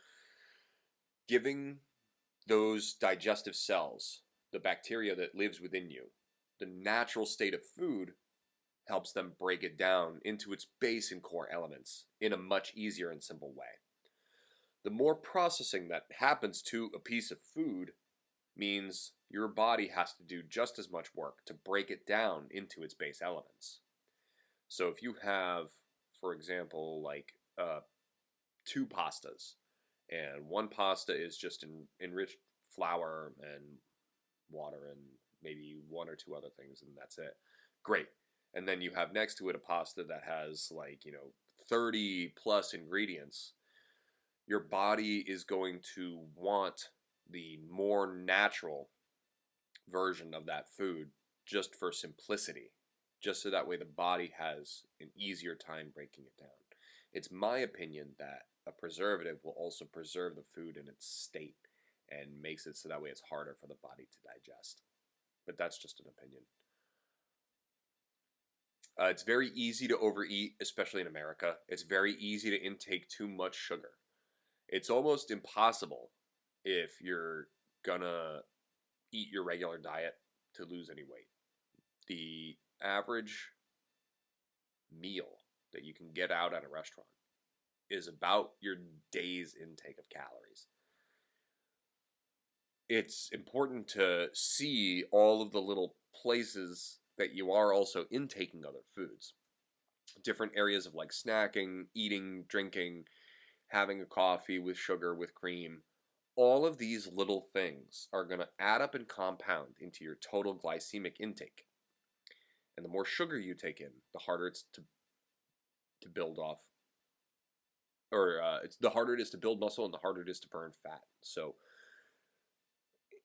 giving those digestive cells, the bacteria that lives within you, the natural state of food helps them break it down into its base and core elements in a much easier and simple way. The more processing that happens to a piece of food means your body has to do just as much work to break it down into its base elements. So if you have, for example, like 2 pastas, and one pasta is just enriched flour and water and maybe 1 or 2 other things, and that's it. Great. And then you have next to it a pasta that has 30 plus ingredients. Your body is going to want the more natural version of that food just for simplicity, just so that way the body has an easier time breaking it down. It's my opinion that a preservative will also preserve the food in its state and makes it so that way it's harder for the body to digest. But that's just an opinion. It's very easy to overeat, especially in America. It's very easy to intake too much sugar. It's almost impossible if you're gonna eat your regular diet to lose any weight. The average meal that you can get out at a restaurant is about your day's intake of calories. It's important to see all of the little places that you are also intaking other foods. Different areas of snacking, eating, drinking, having a coffee with sugar, with cream. All of these little things are going to add up and compound into your total glycemic intake. And the more sugar you take in, the harder it's to build off, or the harder it is to build muscle and the harder it is to burn fat. So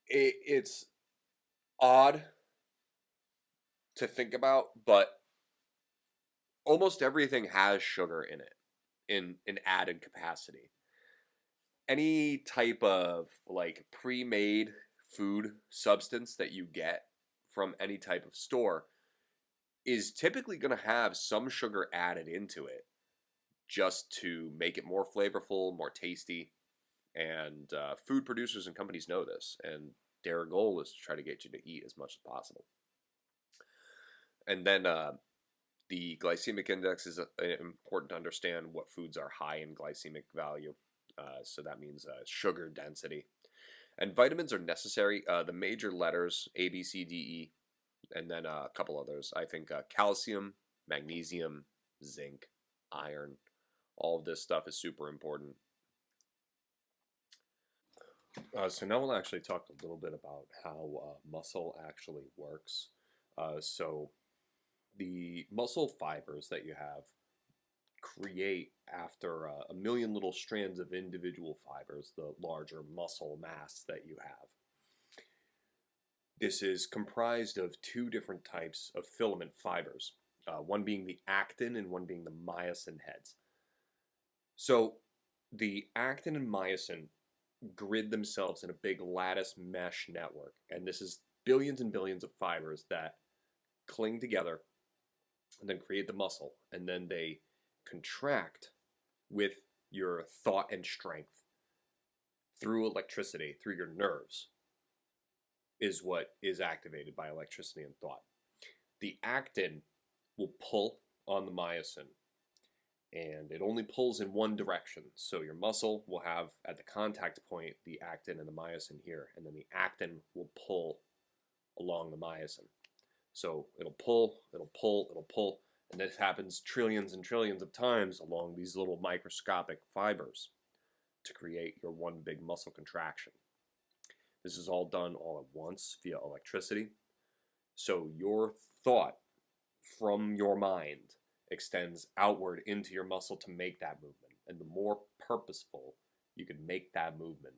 it's odd to think about, but almost everything has sugar in it in an added capacity. Any type of pre-made food substance that you get from any type of store is typically going to have some sugar added into it just to make it more flavorful, more tasty. And food producers and companies know this, and their goal is to try to get you to eat as much as possible. And then the glycemic index is important to understand what foods are high in glycemic value. So that means sugar density. And vitamins are necessary. The major letters, A, B, C, D, E, and then a couple others. I think calcium, magnesium, zinc, iron. All of this stuff is super important. So now we'll actually talk a little bit about how muscle actually works. So the muscle fibers that you have create after a million little strands of individual fibers, the larger muscle mass that you have. This is comprised of 2 different types of filament fibers, one being the actin and one being the myosin heads. So the actin and myosin grid themselves in a big lattice mesh network, and this is billions and billions of fibers that cling together and then create the muscle, and then they contract with your thought and strength through electricity, through your nerves, is what is activated by electricity and thought. The actin will pull on the myosin, and it only pulls in one direction. So your muscle will have at the contact point the actin and the myosin here, and then the actin will pull along the myosin. So it'll pull, it'll pull, it'll pull, and this happens trillions and trillions of times along these little microscopic fibers to create your one big muscle contraction. This is all done all at once via electricity. So your thought from your mind extends outward into your muscle to make that movement. And the more purposeful you can make that movement,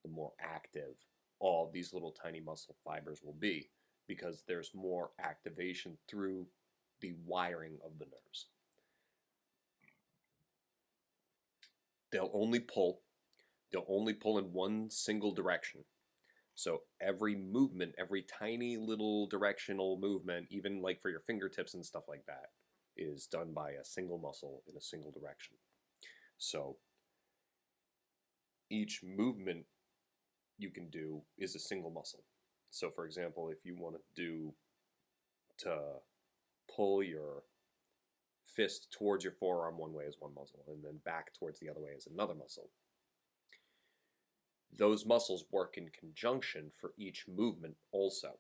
the more active all these little tiny muscle fibers will be, because there's more activation through the wiring of the nerves. they'll only pull in one single direction. So every movement, every tiny little directional movement, even like for your fingertips and stuff like that, is done by a single muscle in a single direction. So each movement you can do is a single muscle. So for example, if you want to pull your fist towards your forearm one way is one muscle, and then back towards the other way is another muscle. Those muscles work in conjunction for each movement also.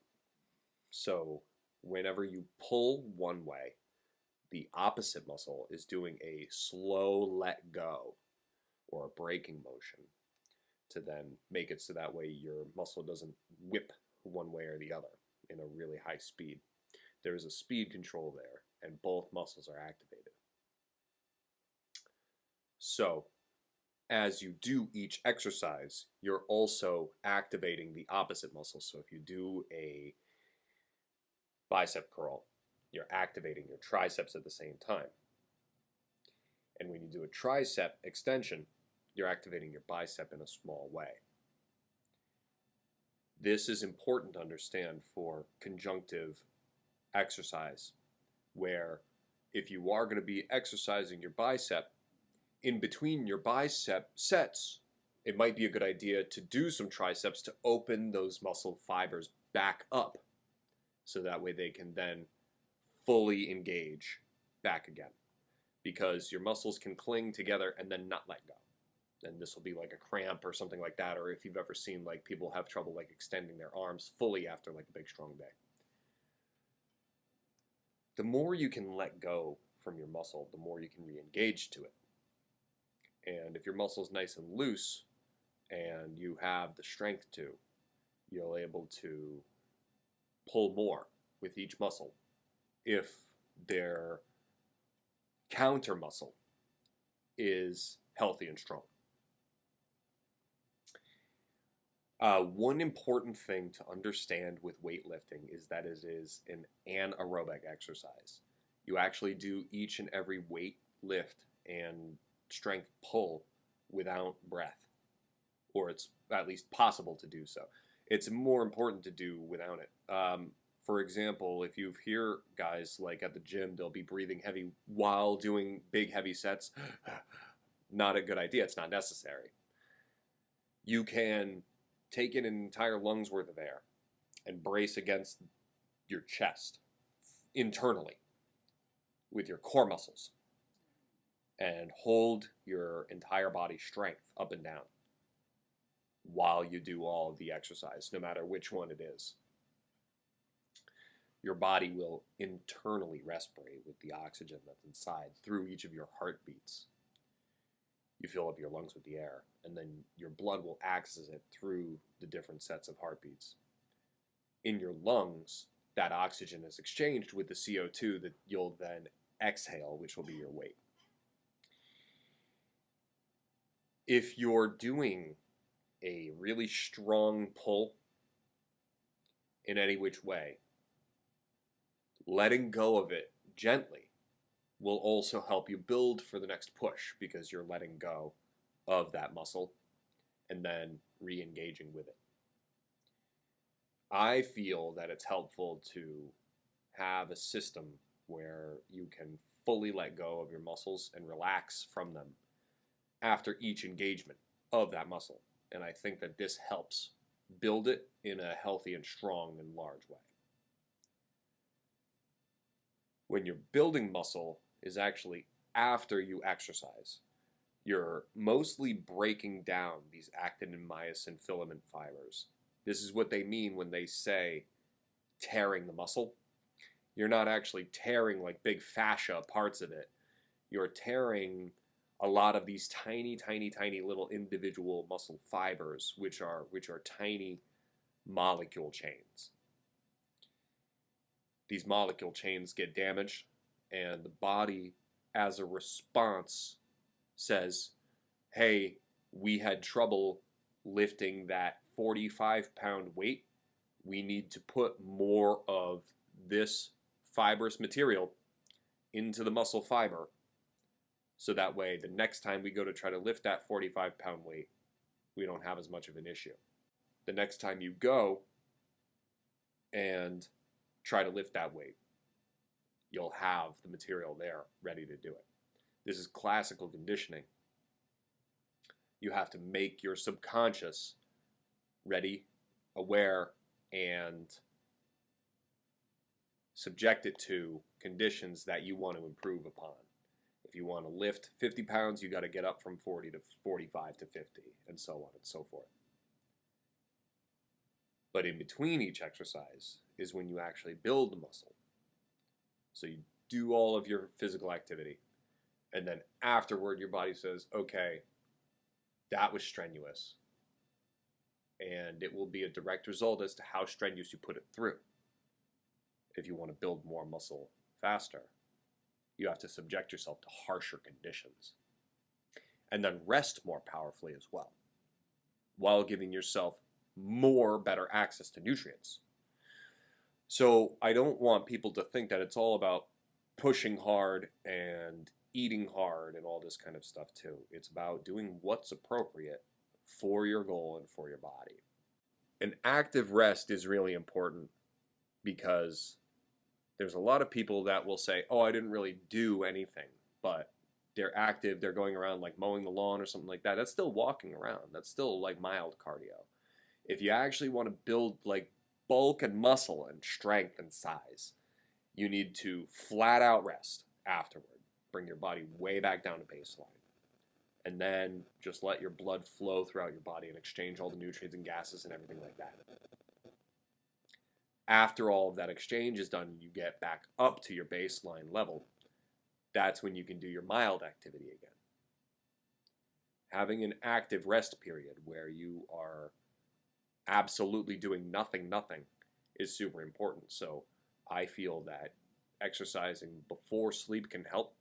So whenever you pull one way, the opposite muscle is doing a slow let go or a braking motion to then make it so that way your muscle doesn't whip one way or the other in a really high speed. There's a speed control there, and both muscles are activated. So as you do each exercise, you're also activating the opposite muscle. So if you do a bicep curl, you're activating your triceps at the same time. And when you do a tricep extension, you're activating your bicep in a small way. This is important to understand for conjunctive exercise, where if you are going to be exercising your bicep, in between your bicep sets, it might be a good idea to do some triceps to open those muscle fibers back up so that way they can then fully engage back again, because your muscles can cling together and then not let go. And this will be like a cramp or something like that, or if you've ever seen like people have trouble like extending their arms fully after like a big strong day. The more you can let go from your muscle, the more you can re-engage to it. And if your muscle's nice and loose and you have the strength to, you're able to pull more with each muscle if their counter muscle is healthy and strong. One important thing to understand with weightlifting is that it is an anaerobic exercise. You actually do each and every weight lift and strength pull without breath, or it's at least possible to do so. It's more important to do without it. For example, if you hear guys like at the gym, they'll be breathing heavy while doing big heavy sets. Not a good idea. It's not necessary. You can take in an entire lung's worth of air and brace against your chest internally with your core muscles and hold your entire body strength up and down while you do all of the exercise, no matter which one it is. Your body will internally respirate with the oxygen that's inside through each of your heartbeats. You fill up your lungs with the air, and then your blood will access it through the different sets of heartbeats. In your lungs, that oxygen is exchanged with the CO2 that you'll then exhale, which will be your weight. If you're doing a really strong pull in any which way, letting go of it gently will also help you build for the next push, because you're letting go of that muscle and then re-engaging with it. I feel that it's helpful to have a system where you can fully let go of your muscles and relax from them after each engagement of that muscle. And I think that this helps build it in a healthy and strong and large way. When you're building muscle is actually after you exercise. You're mostly breaking down these actin and myosin filament fibers. This is what they mean when they say tearing the muscle. You're not actually tearing like big fascia parts of it. You're tearing a lot of these tiny, tiny, tiny little individual muscle fibers, which are tiny molecule chains. These molecule chains get damaged, and the body, as a response, says, hey, we had trouble lifting that 45-pound weight. We need to put more of this fibrous material into the muscle fiber So that way, the next time we go to try to lift that 45-pound weight, we don't have as much of an issue. The next time you go and try to lift that weight, you'll have the material there ready to do it. This is classical conditioning. You have to make your subconscious ready, aware, and subject it to conditions that you want to improve upon. If you want to lift 50 pounds, you got to get up from 40 to 45 to 50, and so on and so forth. But in between each exercise is when you actually build the muscle. So you do all of your physical activity, and then afterward your body says, okay, that was strenuous. And it will be a direct result as to how strenuous you put it through. If you want to build more muscle faster, you have to subject yourself to harsher conditions. And then rest more powerfully as well, while giving yourself more better access to nutrients. So I don't want people to think that it's all about pushing hard and eating hard and all this kind of stuff too. It's about doing what's appropriate for your goal and for your body. An active rest is really important because there's a lot of people that will say, oh, I didn't really do anything, but they're active, they're going around like mowing the lawn or something like that. That's still walking around. That's still like mild cardio. If you actually want to build like bulk and muscle and strength and size, you need to flat out rest afterward. Bring your body way back down to baseline. And then just let your blood flow throughout your body and exchange all the nutrients and gases and everything like that. After all of that exchange is done, you get back up to your baseline level. That's when you can do your mild activity again. Having an active rest period where you are absolutely doing nothing is super important. So I feel that exercising before sleep can help,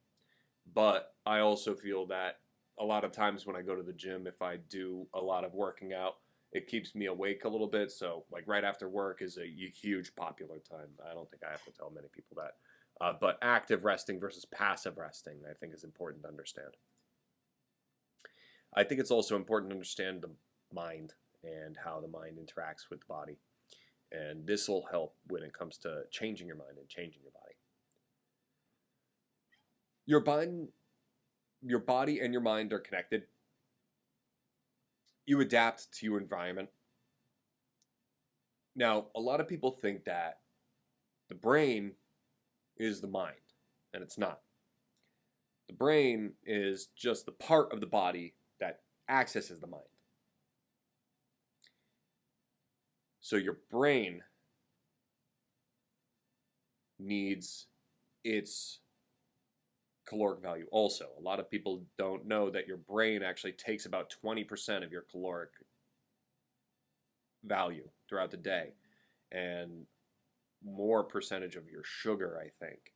but I also feel that a lot of times when I go to the gym, if I do a lot of working out, it keeps me awake a little bit. So like right after work is a huge popular time. I don't think I have to tell many people that. But active resting versus passive resting, I think, is important to understand. I think it's also important to understand the mind and how the mind interacts with the body. And this will help when it comes to changing your mind and changing your body. Your body and your mind are connected. You adapt to your environment. Now, a lot of people think that the brain is the mind, and it's not. The brain is just the part of the body that accesses the mind. So your brain needs its caloric value also. A lot of people don't know that your brain actually takes about 20% of your caloric value throughout the day, and more percentage of your sugar, I think.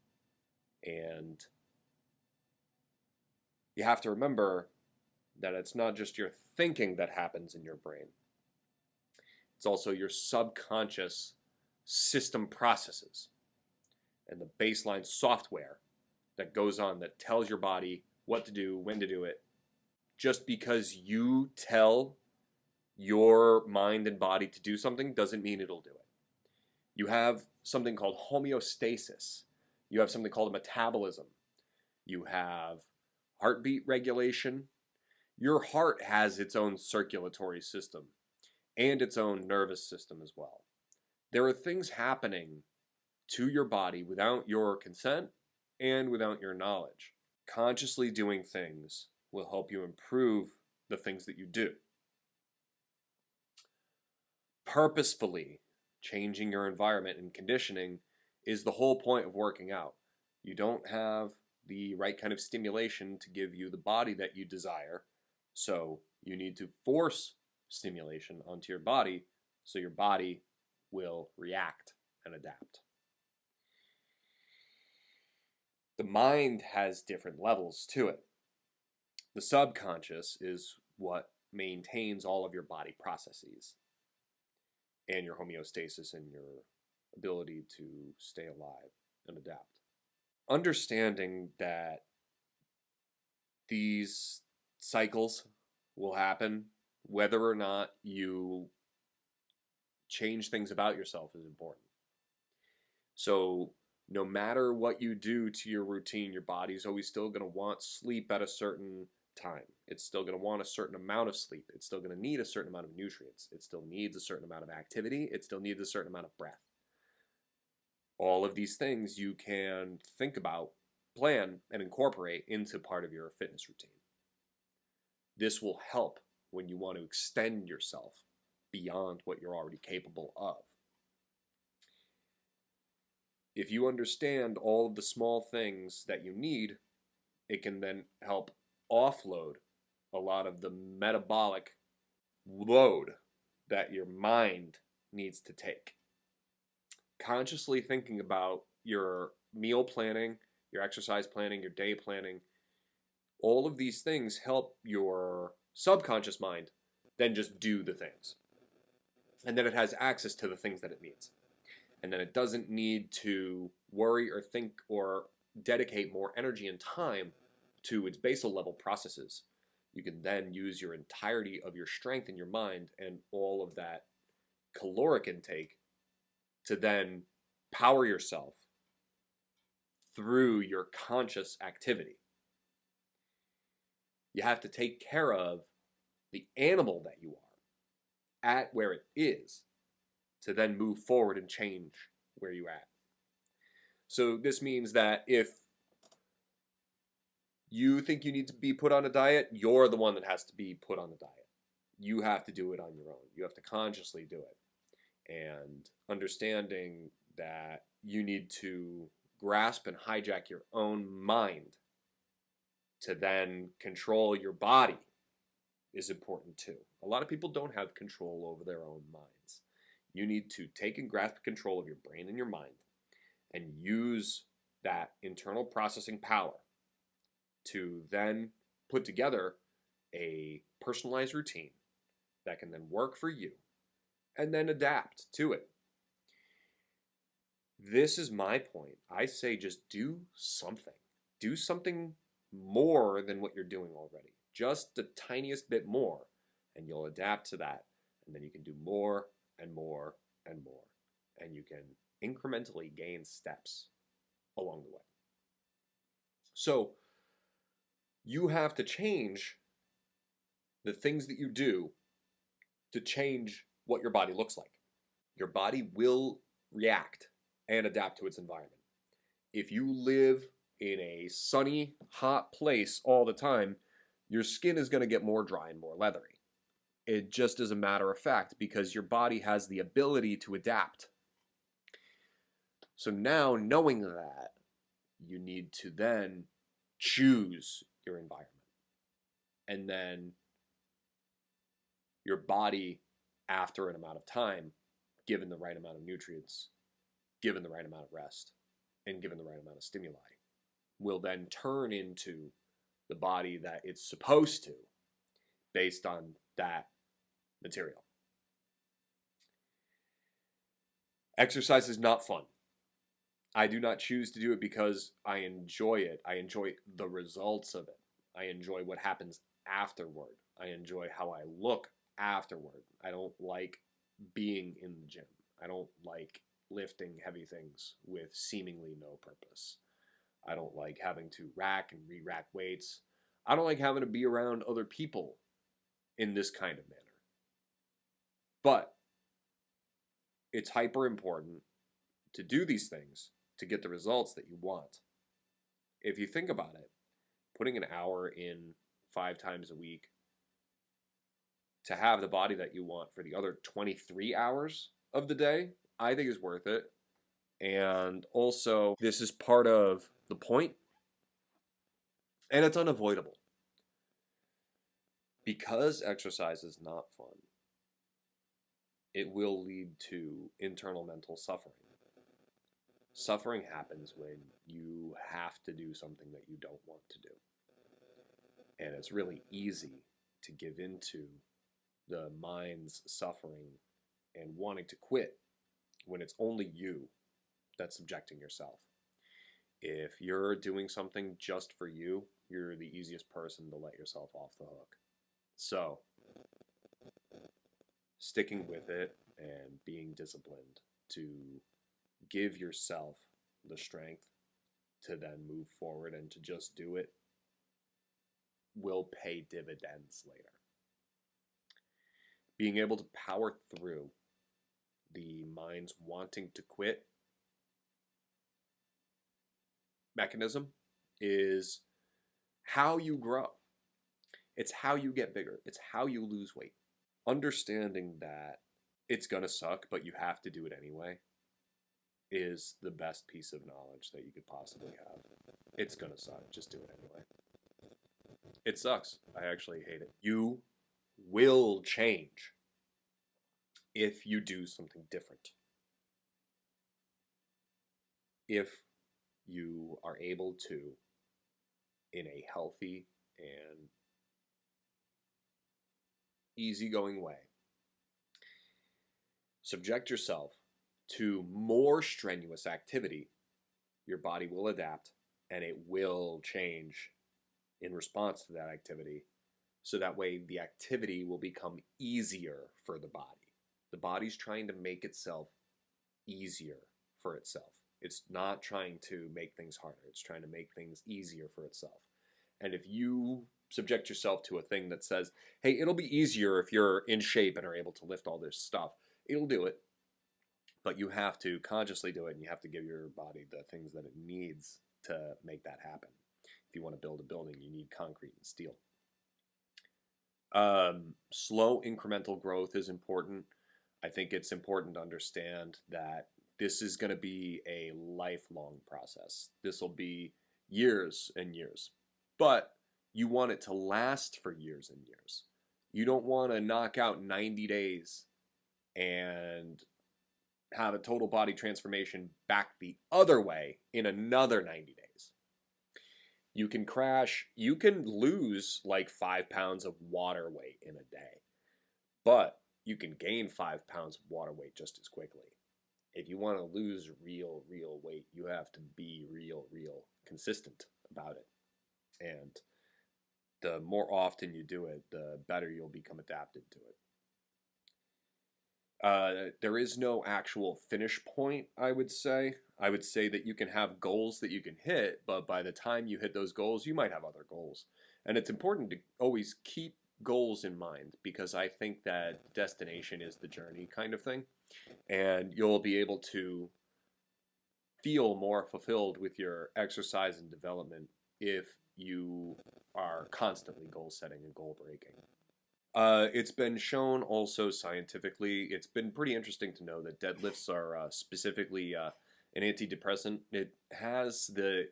And you have to remember that it's not just your thinking that happens in your brain. It's also your subconscious system processes and the baseline software that goes on that tells your body what to do, when to do it. Just because you tell your mind and body to do something doesn't mean it'll do it. You have something called homeostasis. You have something called a metabolism. You have heartbeat regulation. Your heart has its own circulatory system and its own nervous system as well. There are things happening to your body without your consent and without your knowledge. Consciously doing things will help you improve the things that you do. Purposefully changing your environment and conditioning is the whole point of working out. You don't have the right kind of stimulation to give you the body that you desire, so you need to force stimulation onto your body so your body will react and adapt. The mind has different levels to it. The subconscious is what maintains all of your body processes and your homeostasis and your ability to stay alive and adapt. Understanding that these cycles will happen. Whether or not you change things about yourself is important. So no matter what you do to your routine, your body's always still going to want sleep at a certain time. It's still going to want a certain amount of sleep. It's still going to need a certain amount of nutrients. It still needs a certain amount of activity. It still needs a certain amount of breath. All of these things you can think about, plan, and incorporate into part of your fitness routine. This will help when you want to extend yourself beyond what you're already capable of. If you understand all of the small things that you need, it can then help offload a lot of the metabolic load that your mind needs to take. Consciously thinking about your meal planning, your exercise planning, your day planning, all of these things help your subconscious mind then just do the things. And then it has access to the things that it needs. And then it doesn't need to worry or think or dedicate more energy and time to its basal level processes. You can then use your entirety of your strength in your mind and all of that caloric intake to then power yourself through your conscious activity. You have to take care of the animal that you are at where it is to then move forward and change where you're at. So this means that if you think you need to be put on a diet, you're the one that has to be put on the diet. You have to do it on your own. You have to consciously do it. And understanding that you need to grasp and hijack your own mind to then control your body is important too. A lot of people don't have control over their own minds. You need to take and grasp control of your brain and your mind and use that internal processing power to then put together a personalized routine that can then work for you and then adapt to it. This is my point. I say just do something. Do something more than what you're doing already. Just the tiniest bit more, and you'll adapt to that. And then you can do more and more and more. And you can incrementally gain steps along the way. So you have to change the things that you do to change what your body looks like. Your body will react and adapt to its environment. If you live in a sunny, hot place all the time, your skin is going to get more dry and more leathery. It just is a matter of fact because your body has the ability to adapt. So now, knowing that, you need to then choose your environment. And then your body, after an amount of time, given the right amount of nutrients, given the right amount of rest, and given the right amount of stimuli, will then turn into the body that it's supposed to based on that material. Exercise is not fun. I do not choose to do it because I enjoy it. I enjoy the results of it. I enjoy what happens afterward. I enjoy how I look afterward. I don't like being in the gym. I don't like lifting heavy things with seemingly no purpose. I don't like having to rack and re-rack weights. I don't like having to be around other people in this kind of manner. But it's hyper important to do these things to get the results that you want. If you think about it, putting an hour in 5 times a week to have the body that you want for the other 23 hours of the day, I think is worth it. And also, this is part of the point, and it's unavoidable. Because exercise is not fun, it will lead to internal mental suffering. Suffering happens when you have to do something that you don't want to do. And it's really easy to give into the mind's suffering and wanting to quit when it's only you that's subjecting yourself. If you're doing something just for you, you're the easiest person to let yourself off the hook. So, sticking with it and being disciplined to give yourself the strength to then move forward and to just do it will pay dividends later. Being able to power through the mind's wanting to quit mechanism is how you grow. It's how you get bigger. It's how you lose weight. Understanding that it's going to suck, but you have to do it anyway, is the best piece of knowledge that you could possibly have. It's going to suck. Just do it anyway. It sucks. I actually hate it. You will change if you do something different. If you are able to, in a healthy and easygoing way, subject yourself to more strenuous activity, your body will adapt and it will change in response to that activity. So that way the activity will become easier for the body. The body's trying to make itself easier for itself. It's not trying to make things harder. It's trying to make things easier for itself. And if you subject yourself to a thing that says, hey, it'll be easier if you're in shape and are able to lift all this stuff, it'll do it. But you have to consciously do it, and you have to give your body the things that it needs to make that happen. If you want to build a building, you need concrete and steel. Slow incremental growth is important. I think it's important to understand that this is going to be a lifelong process. This will be years and years. But you want it to last for years and years. You don't want to knock out 90 days and have a total body transformation back the other way in another 90 days. You can crash, you can lose like 5 pounds of water weight in a day, but you can gain 5 pounds of water weight just as quickly. If you want to lose real weight, you have to be real consistent about it. And the more often you do it, the better you'll become adapted to it. There is no actual finish point, I would say. I would say that you can have goals that you can hit, but by the time you hit those goals, you might have other goals. And it's important to always keep goals in mind, because I think that destination is the journey kind of thing. And you'll be able to feel more fulfilled with your exercise and development if you are constantly goal setting and goal breaking. It's been shown also scientifically, it's been pretty interesting to know that deadlifts are specifically an antidepressant. It has the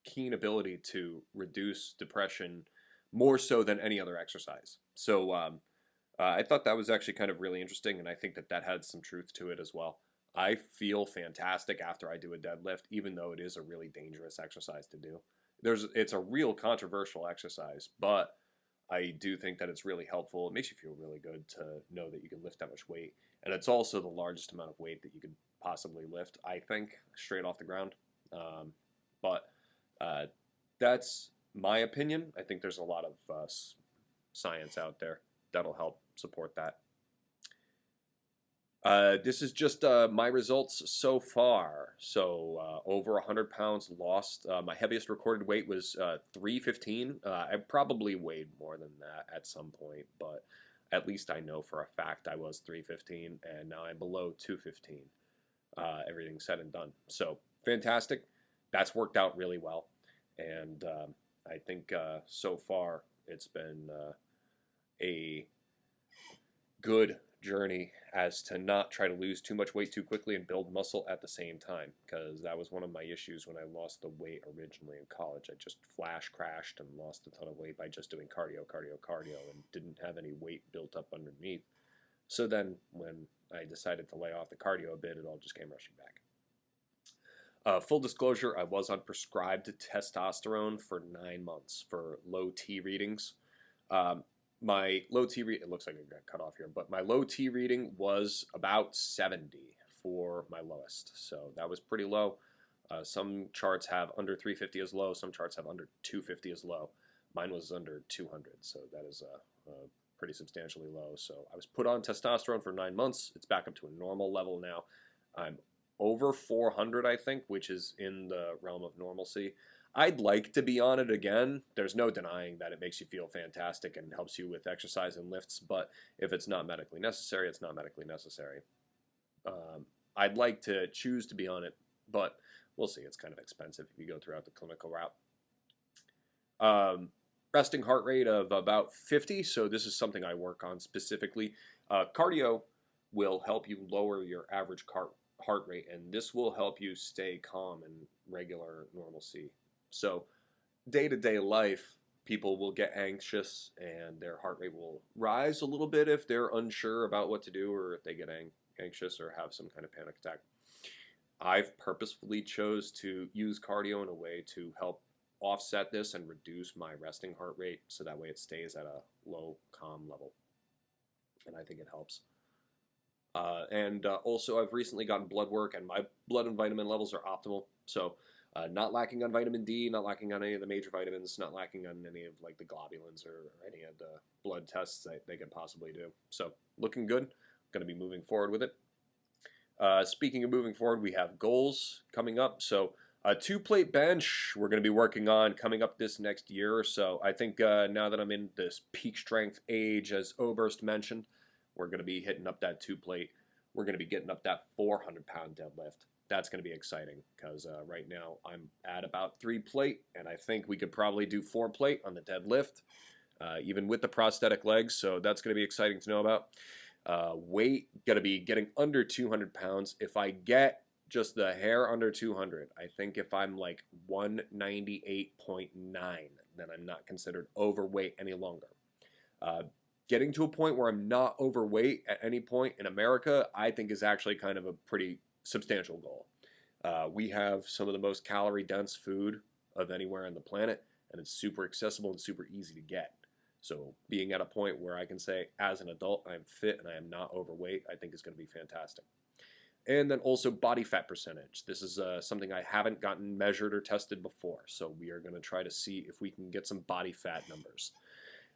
keen ability to reduce depression more so than any other exercise. So I thought that was actually kind of really interesting, and I think that that had some truth to it as well. I feel fantastic after I do a deadlift, even though it is a really dangerous exercise to do. It's a real controversial exercise, but I do think that it's really helpful. It makes you feel really good to know that you can lift that much weight. And it's also the largest amount of weight that you could possibly lift, I think, straight off the ground. But that's my opinion. I think there's a lot of science out there that'll help support that. This is just my results so far. So over 100 pounds lost. My heaviest recorded weight was 315. I probably weighed more than that at some point, but at least I know for a fact I was 315, and now I'm below 215. Everything said and done. So fantastic. That's worked out really well, and I think so far it's been a good journey as to not try to lose too much weight too quickly and build muscle at the same time, because that was one of my issues when I lost the weight originally in college. I just flash crashed and lost a ton of weight by just doing cardio, and didn't have any weight built up underneath. So then when I decided to lay off the cardio a bit, it all just came rushing back. Full disclosure, I was on prescribed testosterone for 9 months for low T readings. My low T reading, it looks like it got cut off here, but my low T reading was about 70 for my lowest. So that was pretty low. Some charts have under 350 as low. Some charts have under 250 as low. Mine was under 200, so that is pretty substantially low. So I was put on testosterone for 9 months. It's back up to a normal level now. I'm over 400, I think, which is in the realm of normalcy. I'd like to be on it again. There's no denying that it makes you feel fantastic and helps you with exercise and lifts, but if it's not medically necessary, it's not medically necessary. I'd like to choose to be on it, but we'll see. It's kind of expensive if you go throughout the clinical route. Resting heart rate of about 50, so this is something I work on specifically. Cardio will help you lower your average heart rate, and this will help you stay calm in regular normalcy. So day-to-day life, people will get anxious and their heart rate will rise a little bit if they're unsure about what to do or if they get anxious or have some kind of panic attack. I've purposefully chose to use cardio in a way to help offset this and reduce my resting heart rate so that way it stays at a low, calm level. And I think it helps. Also, I've recently gotten blood work, and my blood and vitamin levels are optimal. So, not lacking on vitamin D, not lacking on any of the major vitamins, not lacking on any of like the globulins or any of the blood tests that they could possibly do. So, looking good. Going to be moving forward with it. Speaking of moving forward, we have goals coming up. So, a 2-plate bench we're going to be working on coming up this next year or so. I think now that I'm in this peak strength age, as Oberst mentioned, we're going to be hitting up that 2-plate. We're going to be getting up that 400-pound deadlift. That's going to be exciting because right now I'm at about 3-plate, and I think we could probably do 4-plate on the deadlift, even with the prosthetic legs. So that's going to be exciting to know about. Weight, going to be getting under 200 pounds. If I get just the hair under 200, I think if I'm like 198.9, then I'm not considered overweight any longer. Getting to a point where I'm not overweight at any point in America, I think is actually kind of a pretty substantial goal. We have some of the most calorie-dense food of anywhere on the planet, and it's super accessible and super easy to get. So being at a point where I can say, as an adult, I'm fit and I am not overweight, I think is going to be fantastic. And then also body fat percentage. This is something I haven't gotten measured or tested before, so we are going to try to see if we can get some body fat numbers.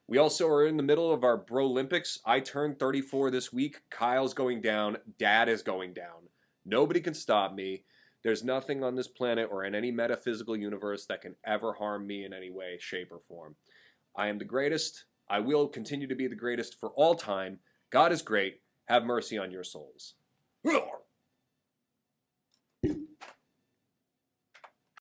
We also are in the middle of our Bro Olympics. I turned 34 this week. Kyle's going down. Dad is going down. Nobody can stop me. There's nothing on this planet or in any metaphysical universe that can ever harm me in any way, shape, or form. I am the greatest. I will continue to be the greatest for all time. God is great. Have mercy on your souls.